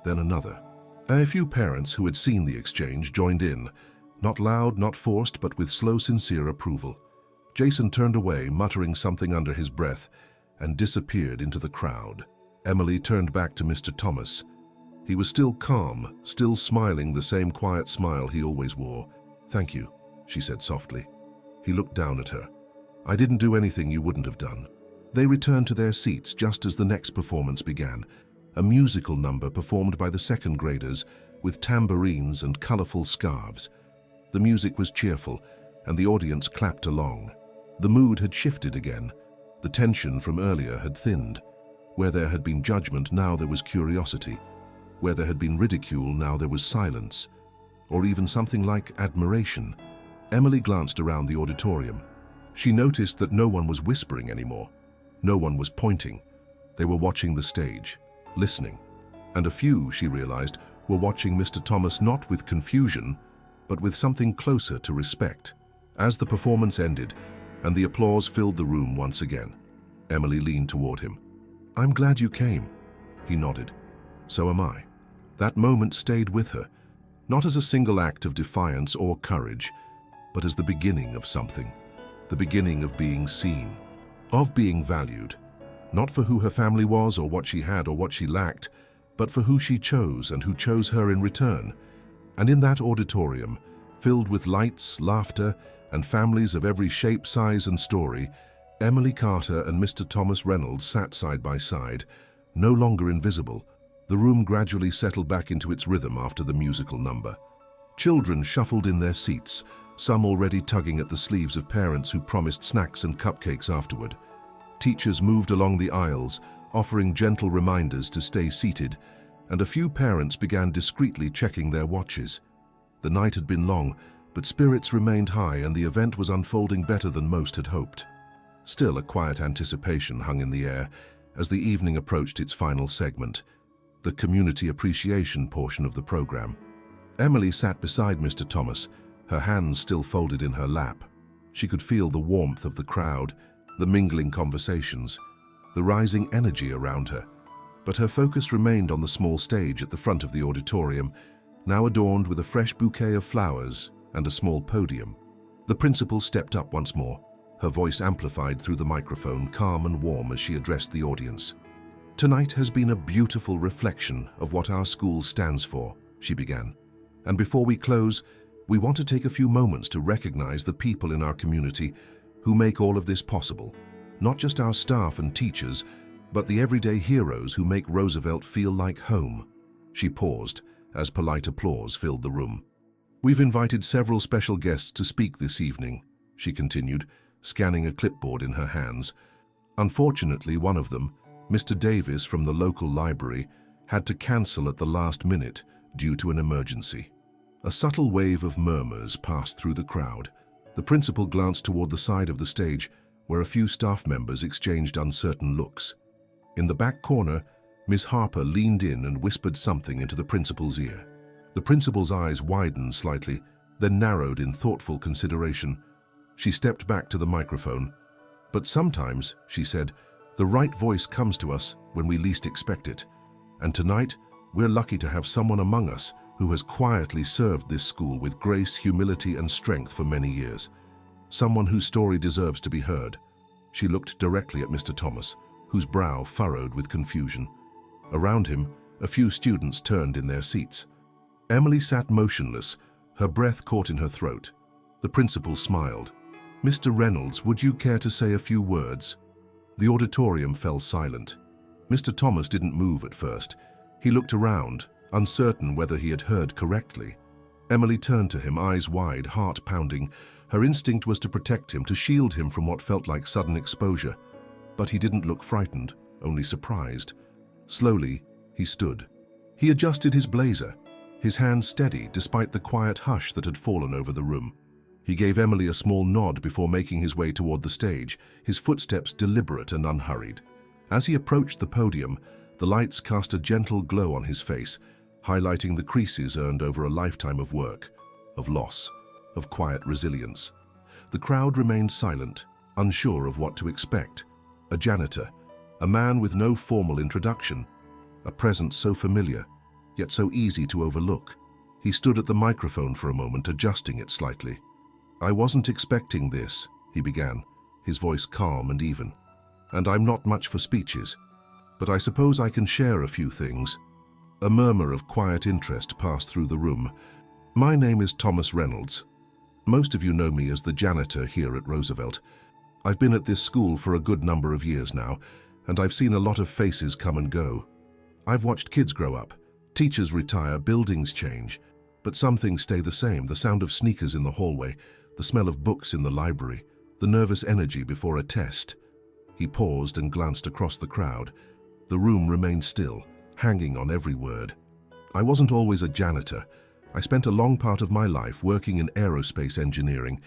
then another. A few parents who had seen the exchange joined in, not loud, not forced, but with slow, sincere approval. Jason turned away, muttering something under his breath, and disappeared into the crowd. Emily turned back to Mr. Thomas. He was still calm, still smiling the same quiet smile he always wore. Thank you, she said softly. He looked down at her. I didn't do anything you wouldn't have done. They returned to their seats just as the next performance began, a musical number performed by the second graders with tambourines and colorful scarves. The music was cheerful, and the audience clapped along. The mood had shifted again. The tension from earlier had thinned. Where there had been judgment, now there was curiosity. Where there had been ridicule, now there was silence, or even something like admiration. Emily glanced around the auditorium. She noticed that no one was whispering anymore. No one was pointing. They were watching the stage, listening. And a few, she realized, were watching Mr. Thomas not with confusion, but with something closer to respect. As the performance ended, and the applause filled the room once again, Emily leaned toward him. I'm glad you came. He nodded. So am I. That moment stayed with her, not as a single act of defiance or courage, but as the beginning of something. The beginning of being seen, of being valued, not for who her family was or what she had or what she lacked, but for who she chose and who chose her in return. And in that auditorium, filled with lights, laughter, and families of every shape, size, and story, Emily Carter and Mr. Thomas Reynolds sat side by side, no longer invisible. The room gradually settled back into its rhythm after the musical number. Children shuffled in their seats, some already tugging at the sleeves of parents who promised snacks and cupcakes afterward. Teachers moved along the aisles, offering gentle reminders to stay seated, and a few parents began discreetly checking their watches. The night had been long, but spirits remained high and the event was unfolding better than most had hoped. Still, a quiet anticipation hung in the air as the evening approached its final segment, the community appreciation portion of the program. Emily sat beside Mr. Thomas, her hands still folded in her lap. She could feel the warmth of the crowd, the mingling conversations, the rising energy around her. But her focus remained on the small stage at the front of the auditorium, now adorned with a fresh bouquet of flowers and a small podium. The principal stepped up once more, her voice amplified through the microphone, calm and warm as she addressed the audience. Tonight has been a beautiful reflection of what our school stands for, she began. And before we close, we want to take a few moments to recognize the people in our community who make all of this possible. Not just our staff and teachers, but the everyday heroes who make Roosevelt feel like home. She paused as polite applause filled the room. We've invited several special guests to speak this evening, she continued, scanning a clipboard in her hands. Unfortunately, one of them, Mr. Davis from the local library, had to cancel at the last minute due to an emergency. A subtle wave of murmurs passed through the crowd. The principal glanced toward the side of the stage, where a few staff members exchanged uncertain looks. In the back corner, Miss Harper leaned in and whispered something into the principal's ear. The principal's eyes widened slightly, then narrowed in thoughtful consideration. She stepped back to the microphone. But sometimes, she said, the right voice comes to us when we least expect it. And tonight, we're lucky to have someone among us who has quietly served this school with grace, humility, and strength for many years. Someone whose story deserves to be heard. She looked directly at Mr. Thomas, whose brow furrowed with confusion. Around him, a few students turned in their seats. Emily sat motionless, her breath caught in her throat. The principal smiled. "Mr. Reynolds, would you care to say a few words?" The auditorium fell silent. Mr. Thomas didn't move at first. He looked around, uncertain whether he had heard correctly. Emily turned to him, eyes wide, heart pounding. Her instinct was to protect him, to shield him from what felt like sudden exposure. But he didn't look frightened, only surprised. Slowly, he stood. He adjusted his blazer, his hands steady despite the quiet hush that had fallen over the room. He gave Emily a small nod before making his way toward the stage, his footsteps deliberate and unhurried. As he approached the podium, the lights cast a gentle glow on his face, highlighting the creases earned over a lifetime of work, of loss, of quiet resilience. The crowd remained silent, unsure of what to expect. A janitor, a man with no formal introduction, a presence so familiar, yet so easy to overlook. He stood at the microphone for a moment, adjusting it slightly. "I wasn't expecting this," he began, his voice calm and even. "And I'm not much for speeches, but I suppose I can share a few things." A murmur of quiet interest passed through the room. "My name is Thomas Reynolds. Most of you know me as the janitor here at Roosevelt. I've been at this school for a good number of years now, and I've seen a lot of faces come and go. I've watched kids grow up, teachers retire, buildings change, but some things stay the same: the sound of sneakers in the hallway, the smell of books in the library, the nervous energy before a test." He paused and glanced across the crowd. The room remained still, hanging on every word. "I wasn't always a janitor. I spent a long part of my life working in aerospace engineering.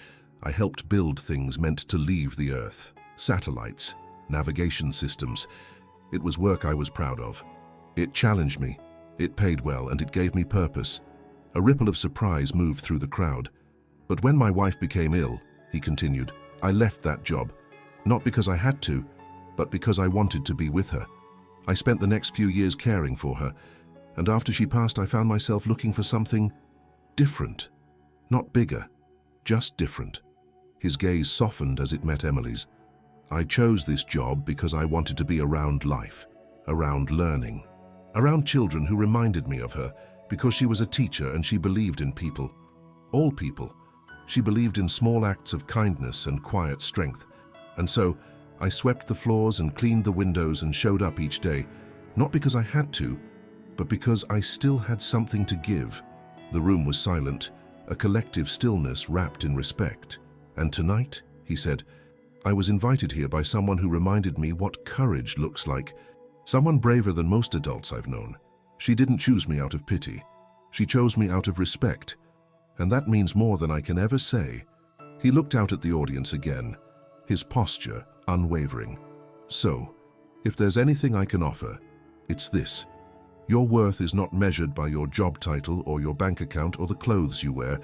I helped build things meant to leave the Earth. Satellites, navigation systems. It was work I was proud of. It challenged me, it paid well, and it gave me purpose." A ripple of surprise moved through the crowd. "But when my wife became ill," he continued, "I left that job. Not because I had to, but because I wanted to be with her. I spent the next few years caring for her, and after she passed I found myself looking for something different. Not bigger, just different." His gaze softened as it met Emily's. "I chose this job because I wanted to be around life, around learning, around children who reminded me of her, because she was a teacher and she believed in people. All people. She believed in small acts of kindness and quiet strength. And so, I swept the floors and cleaned the windows and showed up each day, not because I had to, but because I still had something to give." The room was silent, a collective stillness wrapped in respect. "And tonight," he said, "I was invited here by someone who reminded me what courage looks like. Someone braver than most adults I've known. She didn't choose me out of pity. She chose me out of respect. And that means more than I can ever say." He looked out at the audience again, his posture unwavering. "So, if there's anything I can offer, it's this. Your worth is not measured by your job title or your bank account or the clothes you wear.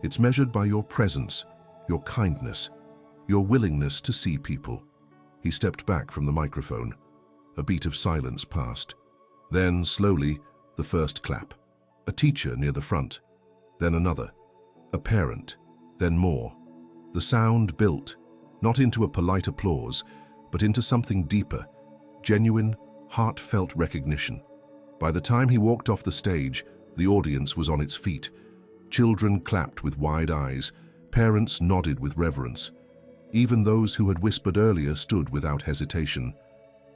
It's measured by your presence, your kindness, your willingness to see people." He stepped back from the microphone. A beat of silence passed. Then, slowly, the first clap. A teacher near the front. Then another. A parent. Then more. The sound built, not into a polite applause, but into something deeper, genuine, heartfelt recognition. By the time he walked off the stage, the audience was on its feet. Children clapped with wide eyes. Parents nodded with reverence. Even those who had whispered earlier stood without hesitation.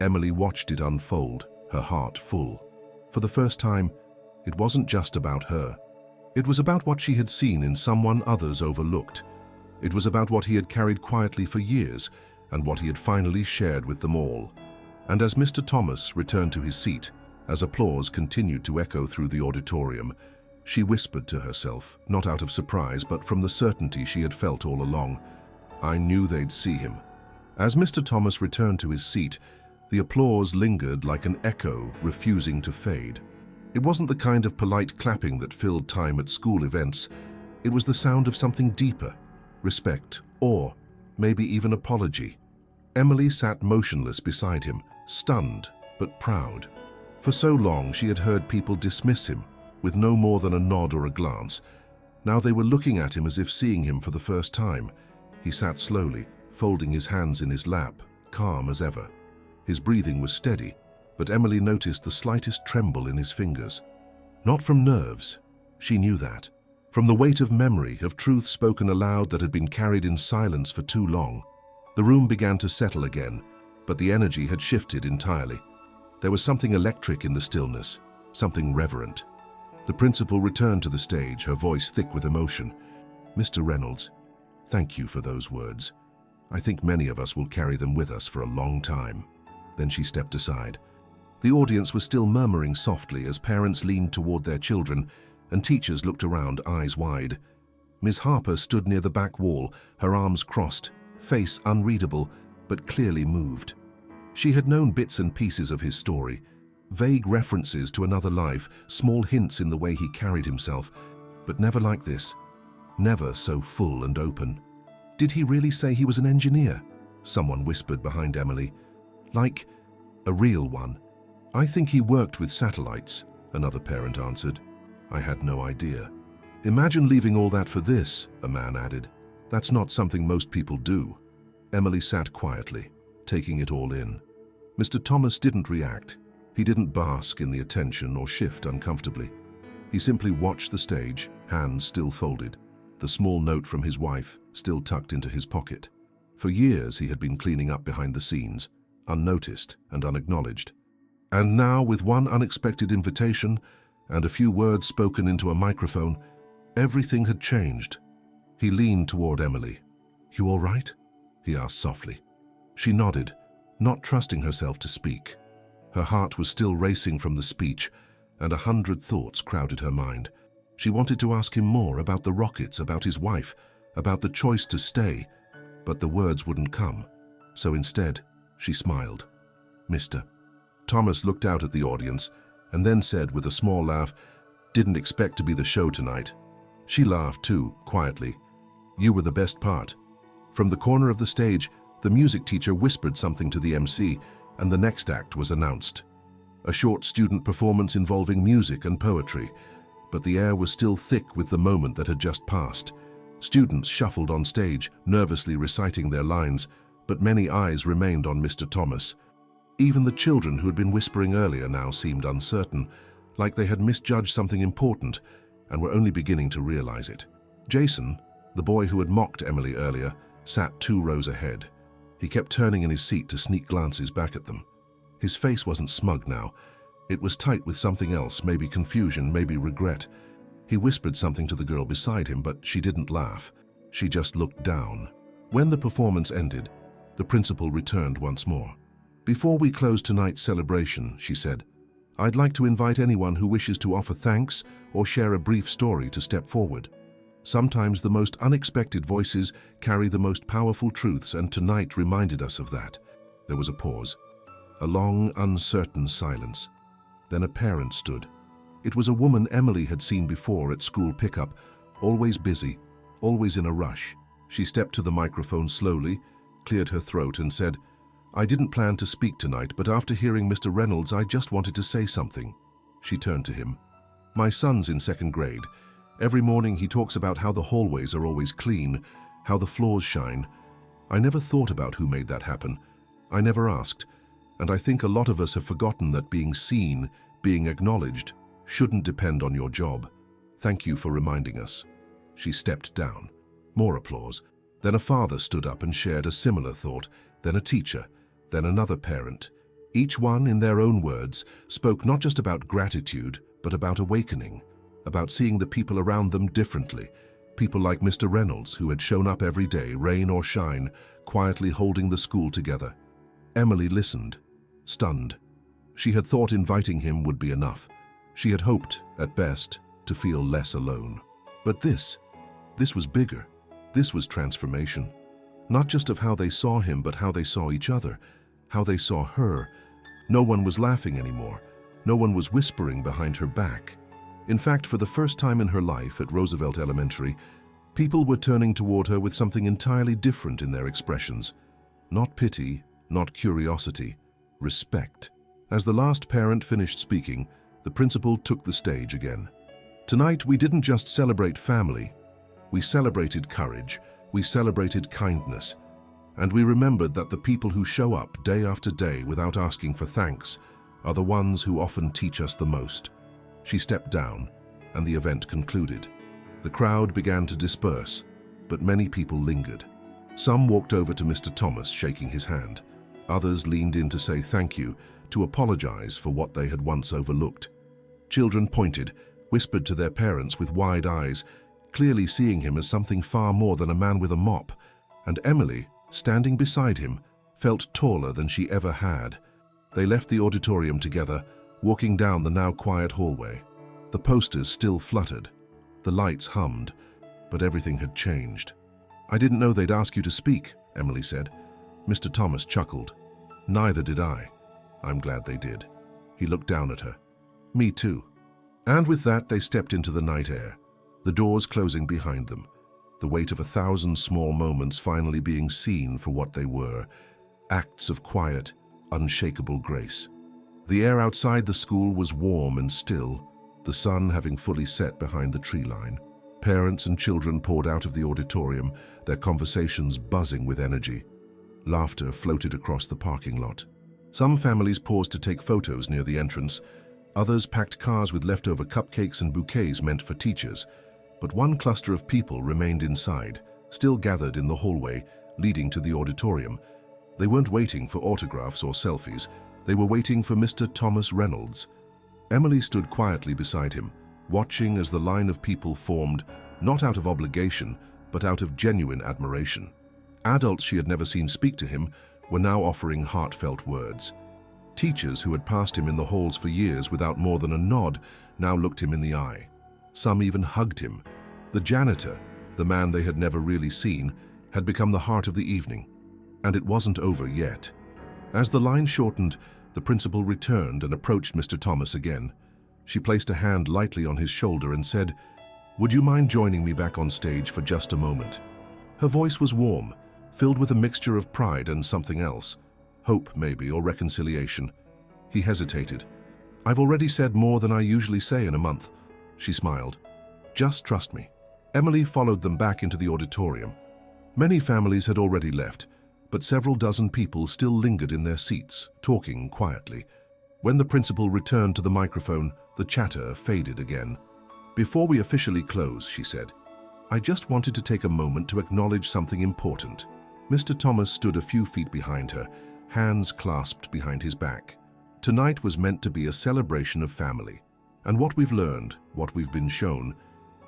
Emily watched it unfold, her heart full. For the first time, it wasn't just about her. It was about what she had seen in someone others overlooked. It was about what he had carried quietly for years, and what he had finally shared with them all. And as Mr. Thomas returned to his seat, as applause continued to echo through the auditorium, she whispered to herself, not out of surprise, but from the certainty she had felt all along, "I knew they'd see him." As Mr. Thomas returned to his seat, the applause lingered like an echo, refusing to fade. It wasn't the kind of polite clapping that filled time at school events. It was the sound of something deeper: respect, awe, maybe even apology. Emily sat motionless beside him, stunned but proud. For so long she had heard people dismiss him, with no more than a nod or a glance. Now they were looking at him as if seeing him for the first time. He sat slowly, folding his hands in his lap, calm as ever. His breathing was steady, but Emily noticed the slightest tremble in his fingers. Not from nerves, she knew that. From the weight of memory, of truth spoken aloud that had been carried in silence for too long. The room began to settle again, but the energy had shifted entirely. There was something electric in the stillness, something reverent. The principal returned to the stage, her voice thick with emotion. "Mr. Reynolds, thank you for those words. I think many of us will carry them with us for a long time." Then she stepped aside. The audience was still murmuring softly as parents leaned toward their children and teachers looked around, eyes wide. Miss Harper stood near the back wall, her arms crossed, face unreadable, but clearly moved. She had known bits and pieces of his story, vague references to another life, small hints in the way he carried himself, but never like this, never so full and open. "Did he really say he was an engineer?" someone whispered behind Emily. "Like a real one?" "I think he worked with satellites," another parent answered. "I had no idea." "Imagine leaving all that for this," a man added. "That's not something most people do." Emily sat quietly, taking it all in. Mr. Thomas didn't react. He didn't bask in the attention or shift uncomfortably. He simply watched the stage, hands still folded, the small note from his wife still tucked into his pocket. For years he had been cleaning up behind the scenes, unnoticed and unacknowledged. And now, with one unexpected invitation and a few words spoken into a microphone, everything had changed. He leaned toward Emily. "You all right?" he asked softly. She nodded, not trusting herself to speak. Her heart was still racing from the speech, and 100 thoughts crowded her mind. She wanted to ask him more about the rockets, about his wife, about the choice to stay, but the words wouldn't come. So instead, she smiled. "Mr." Thomas looked out at the audience and then said with a small laugh, "Didn't expect to be the show tonight." She laughed too, quietly. "You were the best part." From the corner of the stage, the music teacher whispered something to the MC, and the next act was announced. A short student performance involving music and poetry, but the air was still thick with the moment that had just passed. Students shuffled on stage, nervously reciting their lines, but many eyes remained on Mr. Thomas. Even the children who had been whispering earlier now seemed uncertain, like they had misjudged something important and were only beginning to realize it. Jason, the boy who had mocked Emily earlier, sat 2 rows ahead. He kept turning in his seat to sneak glances back at them. His face wasn't smug now. It was tight with something else, maybe confusion, maybe regret. He whispered something to the girl beside him, but she didn't laugh. She just looked down. When the performance ended, the principal returned once more. "Before we close tonight's celebration," she said, "I'd like to invite anyone who wishes to offer thanks or share a brief story to step forward. Sometimes the most unexpected voices carry the most powerful truths, and tonight reminded us of that." There was a pause, a long, uncertain silence. Then a parent stood. It was a woman Emily had seen before at school pickup, always busy, always in a rush. She stepped to the microphone slowly, cleared her throat and said, "I didn't plan to speak tonight, but after hearing Mr. Reynolds, I just wanted to say something." She turned to him. "My son's in 2nd grade. Every morning he talks about how the hallways are always clean, how the floors shine. I never thought about who made that happen. I never asked. And I think a lot of us have forgotten that being seen, being acknowledged, shouldn't depend on your job. Thank you for reminding us." She stepped down. More applause. Then a father stood up and shared a similar thought, then a teacher, then another parent. Each one, in their own words, spoke not just about gratitude, but about awakening, about seeing the people around them differently, people like Mr. Reynolds, who had shown up every day, rain or shine, quietly holding the school together. Emily listened, stunned. She had thought inviting him would be enough. She had hoped, at best, to feel less alone. But this was bigger. This was transformation. Not just of how they saw him, but how they saw each other, how they saw her. No one was laughing anymore. No one was whispering behind her back. In fact, for the first time in her life at Roosevelt Elementary, people were turning toward her with something entirely different in their expressions. Not pity, not curiosity, respect. As the last parent finished speaking, the principal took the stage again. Tonight, we didn't just celebrate family. We celebrated courage, we celebrated kindness, and we remembered that the people who show up day after day without asking for thanks are the ones who often teach us the most. She stepped down, and the event concluded. The crowd began to disperse, but many people lingered. Some walked over to Mr. Thomas, shaking his hand. Others leaned in to say thank you, to apologize for what they had once overlooked. Children pointed, whispered to their parents with wide eyes, clearly seeing him as something far more than a man with a mop. And Emily, standing beside him, felt taller than she ever had. They left the auditorium together, walking down the now quiet hallway. The posters still fluttered. The lights hummed, but everything had changed. "I didn't know they'd ask you to speak," Emily said. Mr. Thomas chuckled. "Neither did I. I'm glad they did." He looked down at her. "Me too." And with that, they stepped into the night air, the doors closing behind them, the weight of 1,000 small moments finally being seen for what they were, acts of quiet, unshakable grace. The air outside the school was warm and still, the sun having fully set behind the tree line. Parents and children poured out of the auditorium, their conversations buzzing with energy. Laughter floated across the parking lot. Some families paused to take photos near the entrance. Others packed cars with leftover cupcakes and bouquets meant for teachers. But one cluster of people remained inside, still gathered in the hallway leading to the auditorium. They weren't waiting for autographs or selfies. They were waiting for Mr. Thomas Reynolds. Emily stood quietly beside him, watching as the line of people formed, not out of obligation, but out of genuine admiration. Adults she had never seen speak to him were now offering heartfelt words. Teachers who had passed him in the halls for years without more than a nod now looked him in the eye. Some even hugged him. The janitor, the man they had never really seen, had become the heart of the evening. And it wasn't over yet. As the line shortened, the principal returned and approached Mr. Thomas again. She placed a hand lightly on his shoulder and said, "Would you mind joining me back on stage for just a moment?" Her voice was warm, filled with a mixture of pride and something else. Hope, maybe, or reconciliation. He hesitated. "I've already said more than I usually say in a month." She smiled. "Just trust me." Emily followed them back into the auditorium. Many families had already left, but several dozen people still lingered in their seats, talking quietly. When the principal returned to the microphone, the chatter faded again. "Before we officially close," she said, "I just wanted to take a moment to acknowledge something important." Mr. Thomas stood a few feet behind her, hands clasped behind his back. Tonight was meant to be a celebration of family. And what we've learned, what we've been shown,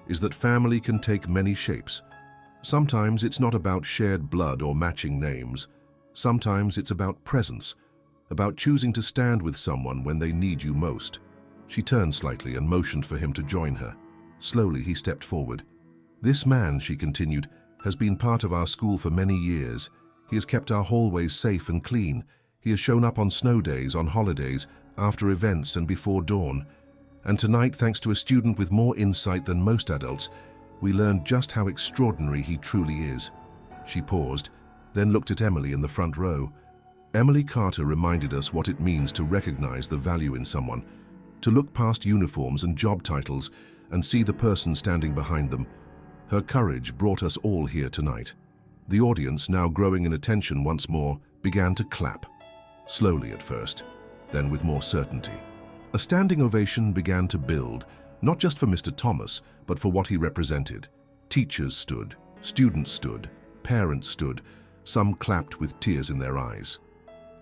is that family can take many shapes. Sometimes it's not about shared blood or matching names. Sometimes it's about presence, about choosing to stand with someone when they need you most. She turned slightly and motioned for him to join her. Slowly, he stepped forward. "This man," she continued, "has been part of our school for many years. He has kept our hallways safe and clean. He has shown up on snow days, on holidays, after events and before dawn. And tonight, thanks to a student with more insight than most adults, we learned just how extraordinary he truly is." She paused, then looked at Emily in the front row. Emily Carter reminded us what it means to recognize the value in someone, to look past uniforms and job titles and see the person standing behind them. Her courage brought us all here tonight. The audience, now growing in attention once more, began to clap. Slowly at first, then with more certainty. A standing ovation began to build, not just for Mr. Thomas, but for what he represented. Teachers stood, students stood, parents stood, some clapped with tears in their eyes.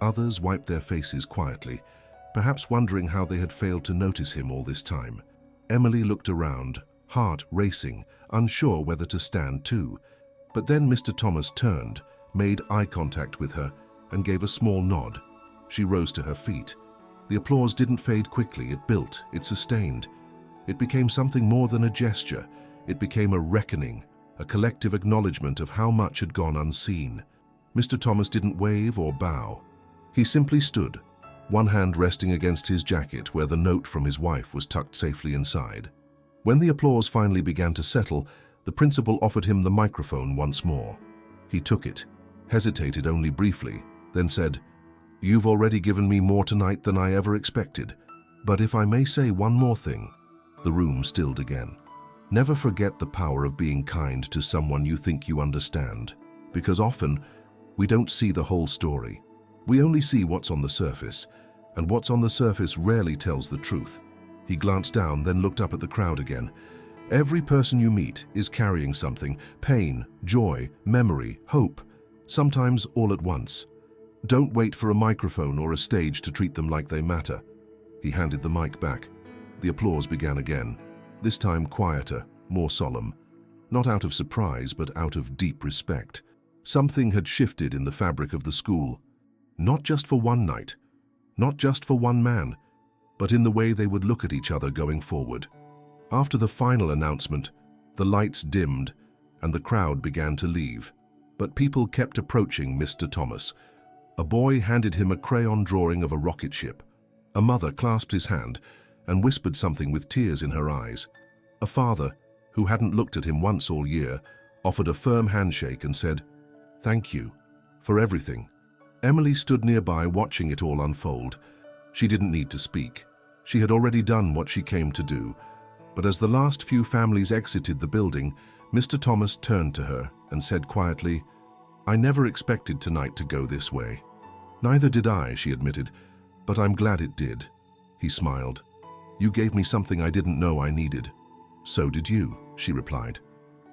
Others wiped their faces quietly, perhaps wondering how they had failed to notice him all this time. Emily looked around, heart racing, unsure whether to stand too. But then Mr. Thomas turned, made eye contact with her, and gave a small nod. She rose to her feet. The applause didn't fade quickly, it built, it sustained. It became something more than a gesture. It became a reckoning, a collective acknowledgement of how much had gone unseen. Mr. Thomas didn't wave or bow. He simply stood, one hand resting against his jacket where the note from his wife was tucked safely inside. When the applause finally began to settle, the principal offered him the microphone once more. He took it, hesitated only briefly, then said, "You've already given me more tonight than I ever expected. But if I may say one more thing, The room stilled again. Never forget the power of being kind to someone you think you understand, because often we don't see the whole story. We only see what's on the surface, and what's on the surface rarely tells the truth. He glanced down, then looked up at the crowd again. Every person you meet is carrying something: pain, joy, memory, hope, sometimes all at once. Don't wait for a microphone or a stage to treat them like they matter. He handed the mic back. The applause began again, this time quieter, more solemn. Not out of surprise, but out of deep respect. Something had shifted in the fabric of the school. Not just for one night, not just for one man, but in the way they would look at each other going forward. After the final announcement, the lights dimmed and the crowd began to leave. But people kept approaching Mr. Thomas. A boy handed him a crayon drawing of a rocket ship. A mother clasped his hand and whispered something with tears in her eyes. A father, who hadn't looked at him once all year, offered a firm handshake and said, "Thank you for everything." Emily stood nearby watching it all unfold. She didn't need to speak. She had already done what she came to do. But as the last few families exited the building, Mr. Thomas turned to her and said quietly, "I never expected tonight to go this way." "Neither did I," she admitted, "but I'm glad it did." He smiled. "You gave me something I didn't know I needed." "So did you," she replied.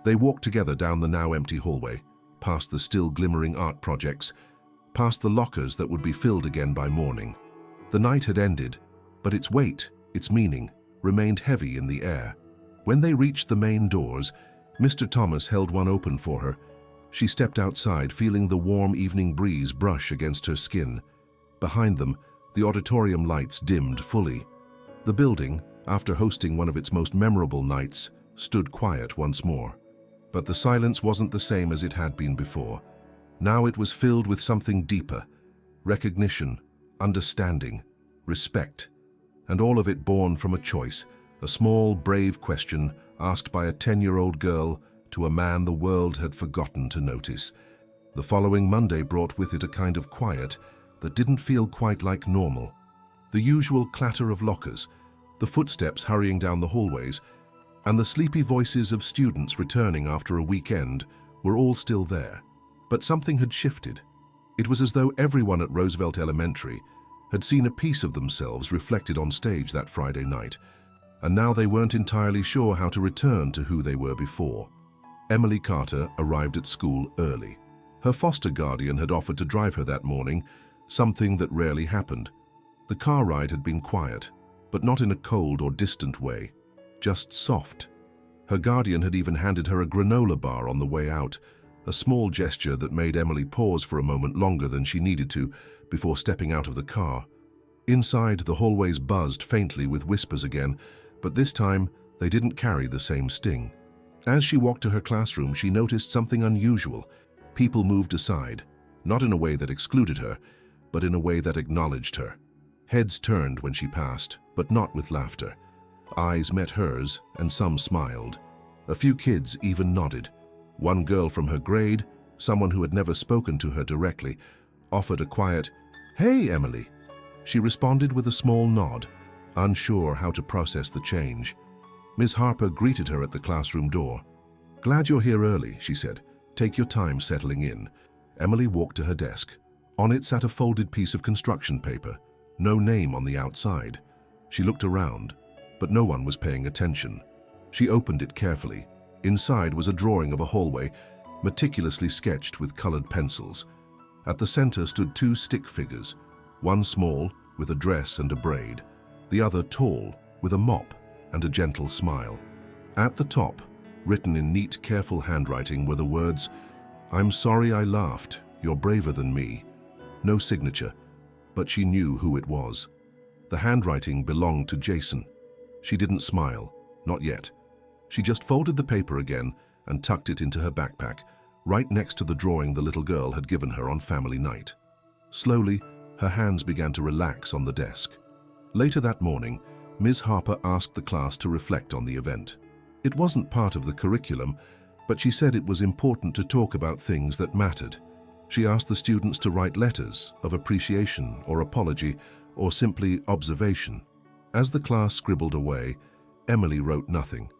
They walked together down the now empty hallway, past the still glimmering art projects, past the lockers that would be filled again by morning. The night had ended, but its weight, its meaning, remained heavy in the air. When they reached the main doors, Mr. Thomas held one open for her. She stepped outside, feeling the warm evening breeze brush against her skin. Behind them, the auditorium lights dimmed fully. The building, after hosting one of its most memorable nights, stood quiet once more. But the silence wasn't the same as it had been before. Now it was filled with something deeper: recognition, understanding, respect, and all of it born from a choice, a small, brave question asked by a 10-year-old girl to a man the world had forgotten to notice. The following Monday brought with it a kind of quiet that didn't feel quite like normal. The usual clatter of lockers, the footsteps hurrying down the hallways, and the sleepy voices of students returning after a weekend were all still there. But something had shifted. It was as though everyone at Roosevelt Elementary had seen a piece of themselves reflected on stage that Friday night, and now they weren't entirely sure how to return to who they were before. Emily Carter arrived at school early. Her foster guardian had offered to drive her that morning, something that rarely happened. The car ride had been quiet, but not in a cold or distant way, just soft. Her guardian had even handed her a granola bar on the way out, a small gesture that made Emily pause for a moment longer than she needed to before stepping out of the car. Inside, the hallways buzzed faintly with whispers again, but this time they didn't carry the same sting. As she walked to her classroom, she noticed something unusual. People moved aside, not in a way that excluded her, but in a way that acknowledged her. Heads turned when she passed, but not with laughter. Eyes met hers, and some smiled. A few kids even nodded. One girl from her grade, someone who had never spoken to her directly, offered a quiet, "Hey, Emily." She responded with a small nod, unsure how to process the change. Ms. Harper greeted her at the classroom door. "Glad you're here early," she said. "Take your time settling in." Emily walked to her desk. On it sat a folded piece of construction paper, no name on the outside. She looked around, but no one was paying attention. She opened it carefully. Inside was a drawing of a hallway, meticulously sketched with colored pencils. At the center stood two stick figures, one small, with a dress and a braid, the other tall, with a mop and a gentle smile. At the top, written in neat, careful handwriting, were the words, "I'm sorry I laughed, you're braver than me." No signature, but she knew who it was. The handwriting belonged to Jason. She didn't smile, not yet. She just folded the paper again and tucked it into her backpack, right next to the drawing the little girl had given her on family night. Slowly, her hands began to relax on the desk. Later that morning, Ms. Harper asked the class to reflect on the event. It wasn't part of the curriculum, but she said it was important to talk about things that mattered. She asked the students to write letters of appreciation or apology or simply observation. As the class scribbled away, Emily wrote nothing.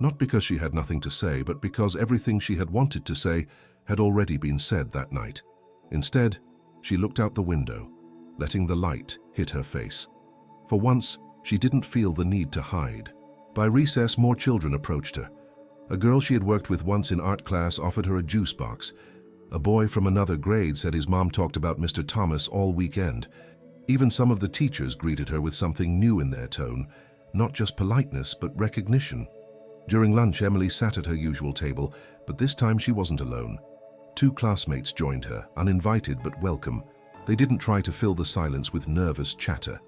Not because she had nothing to say, but because everything she had wanted to say had already been said that night. Instead, she looked out the window, letting the light hit her face. For once, she didn't feel the need to hide. By recess, more children approached her. A girl she had worked with once in art class offered her a juice box. A boy from another grade said his mom talked about Mr. Thomas all weekend. Even some of the teachers greeted her with something new in their tone, not just politeness, but recognition. During lunch, Emily sat at her usual table, but this time she wasn't alone. 2 classmates joined her, uninvited but welcome. They didn't try to fill the silence with nervous chatter.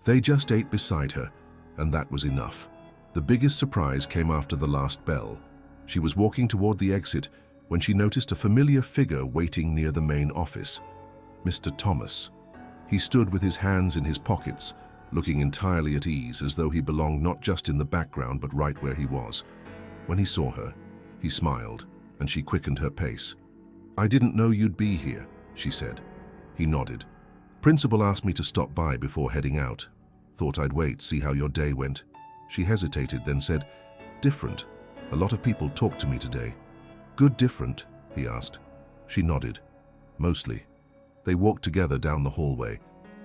They just ate beside her, and that was enough. The biggest surprise came after the last bell. She was walking toward the exit when she noticed a familiar figure waiting near the main office. Mr. Thomas. He stood with his hands in his pockets, looking entirely at ease, as though he belonged not just in the background but right where he was. When he saw her, he smiled, and she quickened her pace. "I didn't know you'd be here," she said. He nodded. "Principal asked me to stop by before heading out. Thought I'd wait, see how your day went." She hesitated, then said, "Different. A lot of people talked to me today." "Good different?" he asked. She nodded. "Mostly." They walked together down the hallway,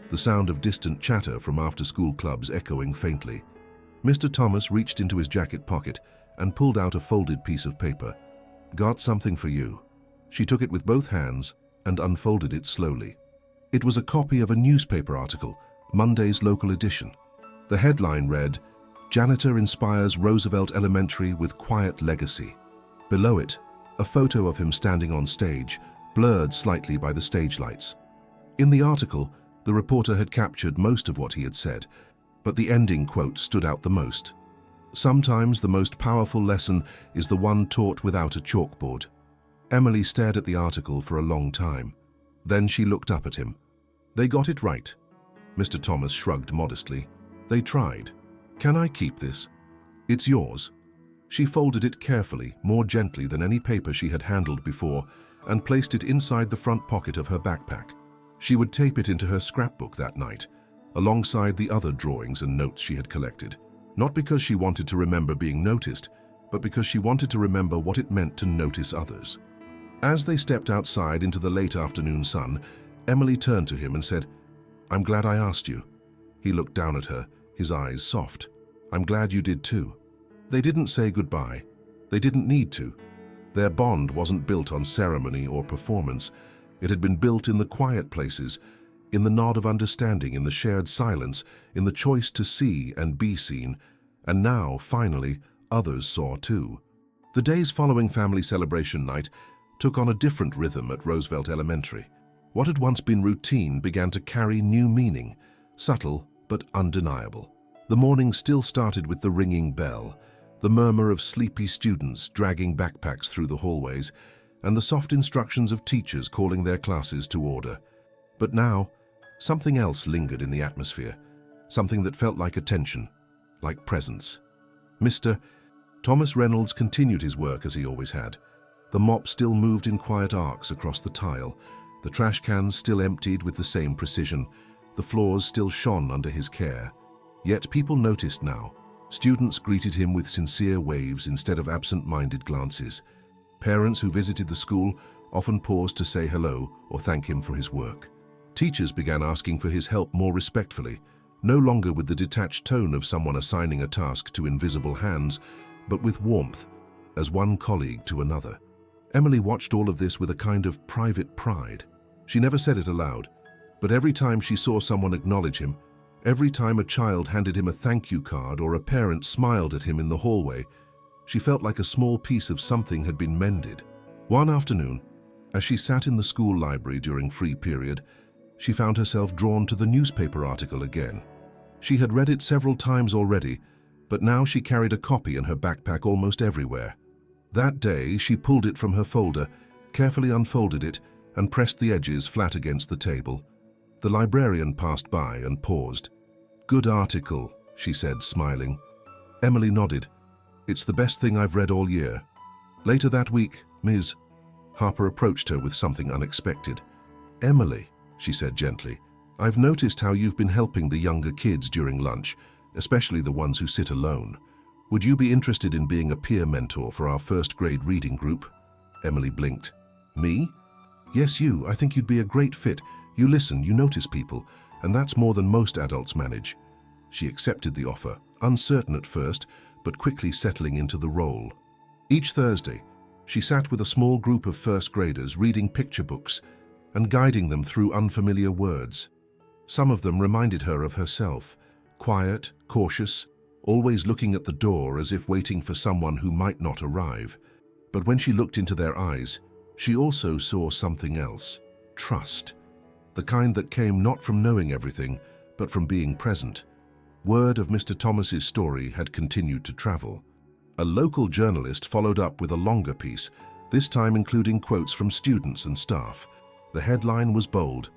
the sound of distant chatter from after-school clubs echoing faintly. Mr. Thomas reached into his jacket pocket and pulled out a folded piece of paper. "Got something for you." She took it with both hands and unfolded it slowly. It was a copy of a newspaper article, Monday's local edition. The headline read, "Janitor inspires Roosevelt Elementary with quiet legacy." Below it, a photo of him standing on stage, blurred slightly by the stage lights. In the article, the reporter had captured most of what he had said, but the ending quote stood out the most. "Sometimes the most powerful lesson is the one taught without a chalkboard." Emily stared at the article for a long time. Then she looked up at him. "They got it right." Mr. Thomas shrugged modestly. "They tried. Can I keep this?" "It's yours." She folded it carefully, more gently than any paper she had handled before, and placed it inside the front pocket of her backpack. She would tape it into her scrapbook that night, alongside the other drawings and notes she had collected. Not because she wanted to remember being noticed, but because she wanted to remember what it meant to notice others. As they stepped outside into the late afternoon sun, Emily turned to him and said, "I'm glad I asked you." He looked down at her, his eyes soft. "I'm glad you did too." They didn't say goodbye. They didn't need to. Their bond wasn't built on ceremony or performance. It had been built in the quiet places, in the nod of understanding, in the shared silence, in the choice to see and be seen. And now, finally, others saw too. The days following family celebration night took on a different rhythm at Roosevelt Elementary. What had once been routine began to carry new meaning, subtle but undeniable. The morning still started with the ringing bell, the murmur of sleepy students dragging backpacks through the hallways, and the soft instructions of teachers calling their classes to order. But now, something else lingered in the atmosphere, something that felt like attention, like presence. Mr. Thomas Reynolds continued his work as he always had. The mop still moved in quiet arcs across the tile, the trash cans still emptied with the same precision, the floors still shone under his care. Yet people noticed now. Students greeted him with sincere waves instead of absent-minded glances. Parents who visited the school often paused to say hello or thank him for his work. Teachers began asking for his help more respectfully, no longer with the detached tone of someone assigning a task to invisible hands, but with warmth, as one colleague to another. Emily watched all of this with a kind of private pride. She never said it aloud, but every time she saw someone acknowledge him, every time a child handed him a thank you card or a parent smiled at him in the hallway, she felt like a small piece of something had been mended. One afternoon, as she sat in the school library during free period, she found herself drawn to the newspaper article again. She had read it several times already, but now she carried a copy in her backpack almost everywhere. That day, she pulled it from her folder, carefully unfolded it, and pressed the edges flat against the table. The librarian passed by and paused. "Good article," she said, smiling. Emily nodded. "It's the best thing I've read all year." Later that week, Ms. Harper approached her with something unexpected. "Emily," she said gently, "I've noticed how you've been helping the younger kids during lunch, especially the ones who sit alone. Would you be interested in being a peer mentor for our first grade reading group? Emily blinked. Me? Yes, you. I think you'd be a great fit. You listen, you notice people, and that's more than most adults manage. She accepted the offer, uncertain at first, but quickly settling into the role. Each Thursday, she sat with a small group of first graders reading picture books and guiding them through unfamiliar words. Some of them reminded her of herself, quiet, cautious, always looking at the door as if waiting for someone who might not arrive. But when she looked into their eyes, she also saw something else, trust. The kind that came not from knowing everything, but from being present. Word of Mr. Thomas's story had continued to travel. A local journalist followed up with a longer piece, this time including quotes from students and staff. The headline was bold: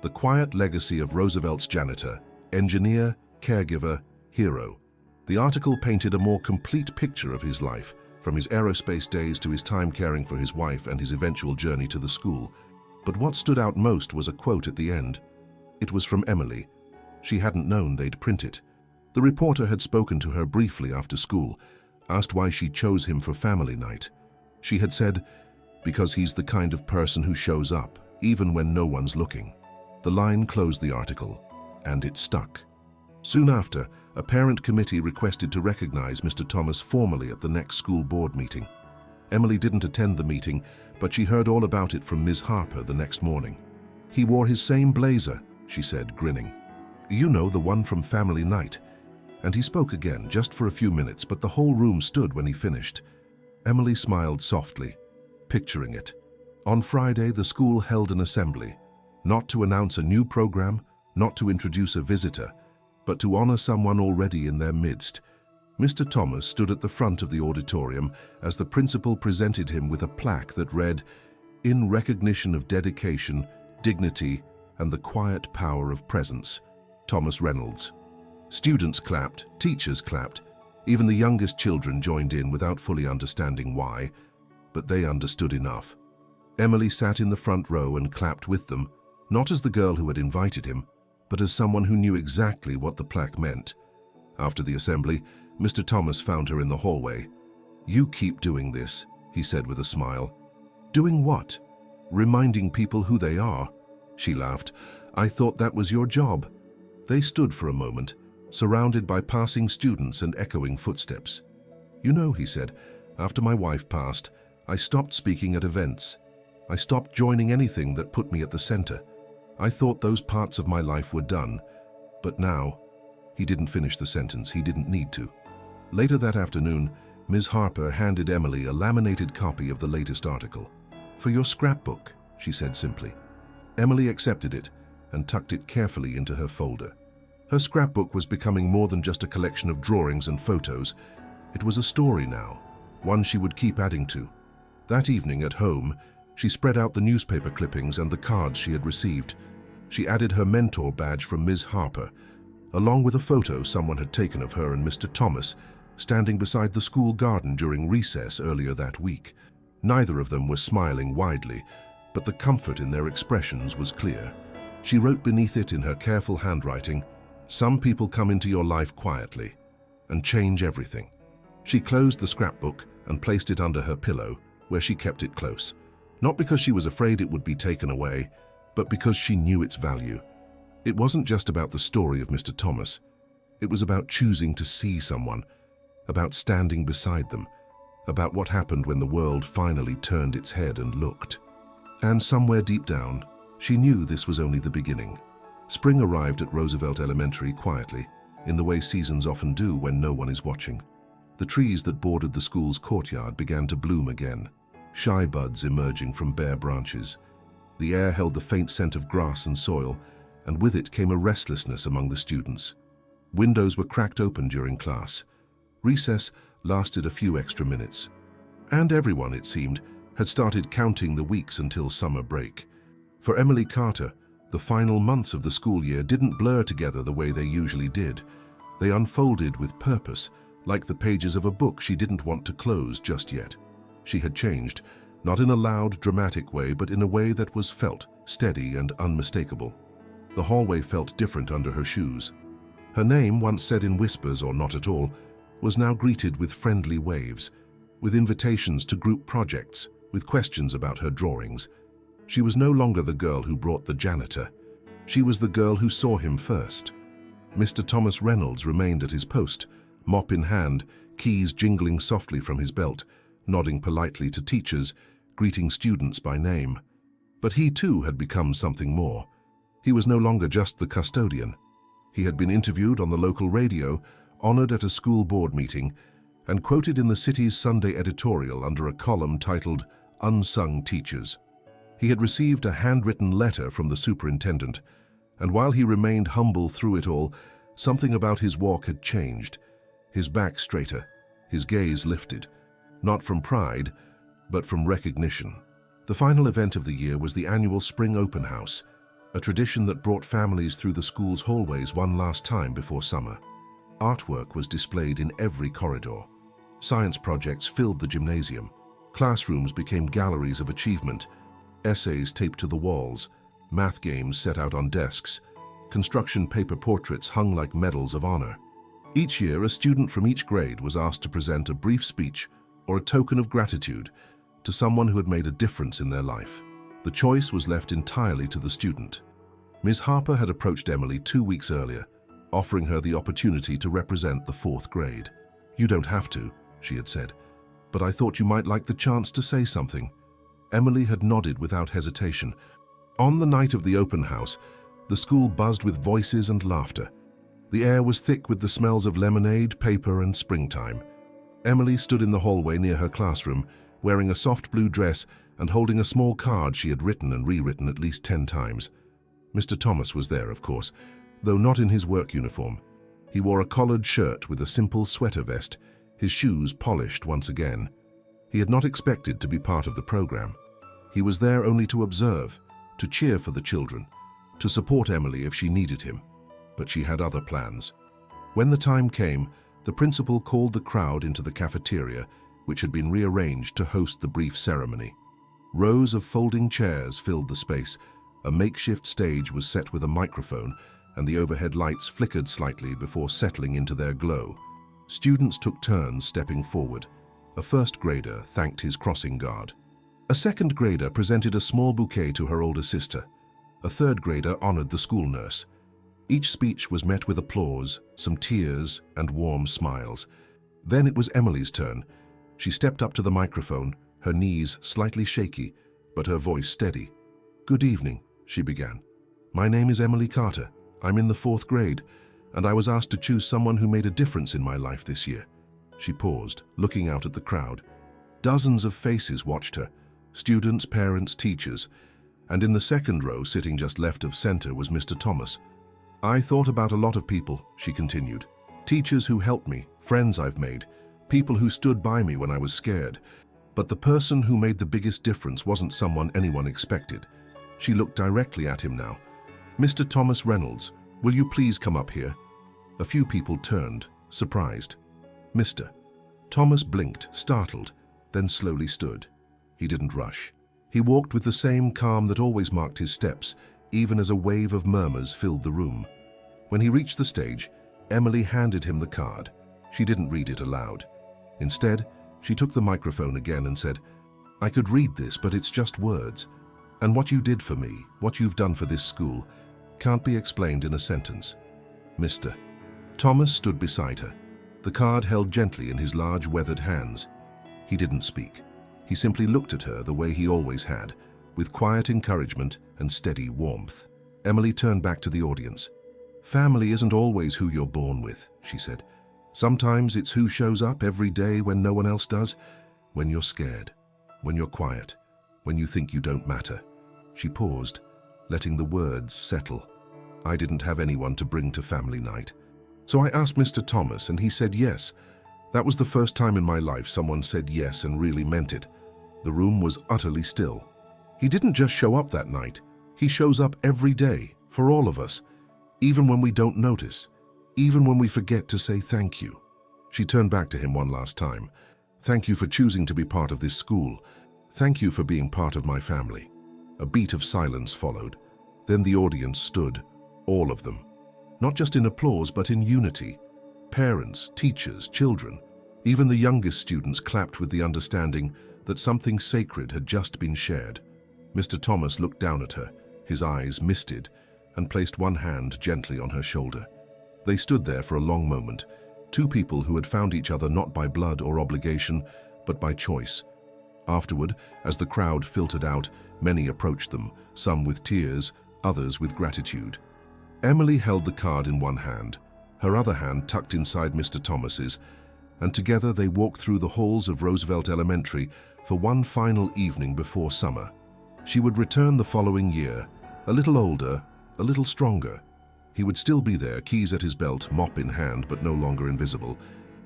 "The Quiet Legacy of Roosevelt's Janitor, Engineer, Caregiver, Hero." The article painted a more complete picture of his life, from his aerospace days to his time caring for his wife and his eventual journey to the school. But what stood out most was a quote at the end. It was from Emily. She hadn't known they'd print it. The reporter had spoken to her briefly after school, asked why she chose him for family night. She had said, "Because he's the kind of person who shows up, even when no one's looking." The line closed the article, and it stuck. Soon after, a parent committee requested to recognize Mr. Thomas formally at the next school board meeting. Emily didn't attend the meeting, but she heard all about it from Ms. Harper the next morning. "He wore his same blazer," she said, grinning. "You know, the one from family night." And he spoke again, just for a few minutes, but the whole room stood when he finished. Emily smiled softly, picturing it. On Friday, the school held an assembly, not to announce a new program, not to introduce a visitor, but to honor someone already in their midst. Mr. Thomas stood at the front of the auditorium as the principal presented him with a plaque that read, "In recognition of dedication, dignity, and the quiet power of presence, Thomas Reynolds." Students clapped, teachers clapped, even the youngest children joined in without fully understanding why, but they understood enough. Emily sat in the front row and clapped with them, not as the girl who had invited him, but as someone who knew exactly what the plaque meant. After the assembly, Mr. Thomas found her in the hallway. "You keep doing this," he said with a smile. "Doing what?" "Reminding people who they are." She laughed. "I thought that was your job." They stood for a moment, surrounded by passing students and echoing footsteps. "You know," he said, "after my wife passed, I stopped speaking at events. I stopped joining anything that put me at the center. I thought those parts of my life were done. But now," he didn't finish the sentence, he didn't need to. Later that afternoon, Ms. Harper handed Emily a laminated copy of the latest article. "For your scrapbook," she said simply. Emily accepted it and tucked it carefully into her folder. Her scrapbook was becoming more than just a collection of drawings and photos. It was a story now, one she would keep adding to. That evening at home, she spread out the newspaper clippings and the cards she had received. She added her mentor badge from Ms. Harper, along with a photo someone had taken of her and Mr. Thomas standing beside the school garden during recess earlier that week. Neither of them were smiling widely, but the comfort in their expressions was clear. She wrote beneath it in her careful handwriting, "Some people come into your life quietly and change everything." She closed the scrapbook and placed it under her pillow, where she kept it close. Not because she was afraid it would be taken away, but because she knew its value. It wasn't just about the story of Mr. Thomas. It was about choosing to see someone, about standing beside them, about what happened when the world finally turned its head and looked. And somewhere deep down, she knew this was only the beginning. Spring arrived at Roosevelt Elementary quietly, in the way seasons often do when no one is watching. The trees that bordered the school's courtyard began to bloom again, shy buds emerging from bare branches. The air held the faint scent of grass and soil, and with it came a restlessness among the students. Windows were cracked open during class. Recess lasted a few extra minutes. And everyone, it seemed, had started counting the weeks until summer break. For Emily Carter, the final months of the school year didn't blur together the way they usually did. They unfolded with purpose, like the pages of a book she didn't want to close just yet. She had changed, not in a loud, dramatic way, but in a way that was felt, steady and unmistakable. The hallway felt different under her shoes. Her name, once said in whispers or not at all, was now greeted with friendly waves, with invitations to group projects, with questions about her drawings. She was no longer the girl who brought the janitor. She was the girl who saw him first. Mr. Thomas Reynolds remained at his post, mop in hand, keys jingling softly from his belt, nodding politely to teachers, greeting students by name. But he too had become something more. He was no longer just the custodian. He had been interviewed on the local radio, honored at a school board meeting, and quoted in the city's Sunday editorial under a column titled Unsung Teachers. He had received a handwritten letter from the superintendent, and while he remained humble through it all, something about his walk had changed. His back straighter, his gaze lifted, not from pride, but from recognition. The final event of the year was the annual Spring Open House, a tradition that brought families through the school's hallways one last time before summer. Artwork was displayed in every corridor. Science projects filled the gymnasium. Classrooms became galleries of achievement, essays taped to the walls, math games set out on desks, construction paper portraits hung like medals of honor. Each year, a student from each grade was asked to present a brief speech or a token of gratitude to someone who had made a difference in their life. The choice was left entirely to the student. Ms. Harper had approached Emily 2 weeks earlier, offering her the opportunity to represent the 4th grade. "You don't have to," she had said, "but I thought you might like the chance to say something." Emily had nodded without hesitation. On the night of the open house, the school buzzed with voices and laughter. The air was thick with the smells of lemonade, paper, and springtime. Emily stood in the hallway near her classroom, wearing a soft blue dress and holding a small card she had written and rewritten at least 10 times. Mr. Thomas was there, of course, though not in his work uniform. He wore a collared shirt with a simple sweater vest, his shoes polished once again. He had not expected to be part of the program. He was there only to observe, to cheer for the children, to support Emily if she needed him. But she had other plans. When the time came, the principal called the crowd into the cafeteria, which had been rearranged to host the brief ceremony. Rows of folding chairs filled the space. A makeshift stage was set with a microphone, and the overhead lights flickered slightly before settling into their glow. Students took turns stepping forward. A 1st grader thanked his crossing guard. A 2nd grader presented a small bouquet to her older sister. A 3rd grader honored the school nurse. Each speech was met with applause, some tears, and warm smiles. Then it was Emily's turn. She stepped up to the microphone, her knees slightly shaky, but her voice steady. "Good evening," she began. "My name is Emily Carter. I'm in the 4th grade, and I was asked to choose someone who made a difference in my life this year." She paused, looking out at the crowd. Dozens of faces watched her, students, parents, teachers, and in the 2nd row, sitting just left of center, was Mr. Thomas. "I thought about a lot of people," she continued. "Teachers who helped me, friends I've made, people who stood by me when I was scared. But the person who made the biggest difference wasn't someone anyone expected." She looked directly at him now. "Mr. Thomas Reynolds, will you please come up here?" A few people turned, surprised. "Mr." Thomas blinked, startled, then slowly stood. He didn't rush. He walked with the same calm that always marked his steps, even as a wave of murmurs filled the room. When he reached the stage, Emily handed him the card. She didn't read it aloud. Instead, she took the microphone again and said, "I could read this, but it's just words. And what you did for me, what you've done for this school, can't be explained in a sentence. Mr." Thomas stood beside her, the card held gently in his large weathered hands. He didn't speak. He simply looked at her the way he always had, with quiet encouragement and steady warmth. Emily turned back to the audience. "Family isn't always who you're born with," she said. "Sometimes it's who shows up every day when no one else does, when you're scared, when you're quiet, when you think you don't matter." She paused, letting the words settle. "I didn't have anyone to bring to family night. So I asked Mr. Thomas and he said yes. That was the first time in my life someone said yes and really meant it." The room was utterly still. "He didn't just show up that night. He shows up every day, for all of us, even when we don't notice, even when we forget to say thank you." She turned back to him one last time. "Thank you for choosing to be part of this school. Thank you for being part of my family." A beat of silence followed. Then the audience stood, all of them. Not just in applause, but in unity. Parents, teachers, children, even the youngest students clapped with the understanding that something sacred had just been shared. Mr. Thomas looked down at her, his eyes misted, and placed one hand gently on her shoulder. They stood there for a long moment, two people who had found each other not by blood or obligation, but by choice. Afterward, as the crowd filtered out, many approached them, some with tears, others with gratitude. Emily held the card in one hand, her other hand tucked inside Mr. Thomas's, and together they walked through the halls of Roosevelt Elementary for one final evening before summer. She would return the following year, a little older, a little stronger. He would still be there, keys at his belt, mop in hand, but no longer invisible,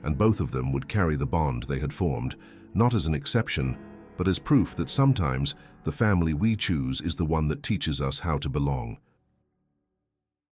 and both of them would carry the bond they had formed, not as an exception, but as proof that sometimes the family we choose is the one that teaches us how to belong.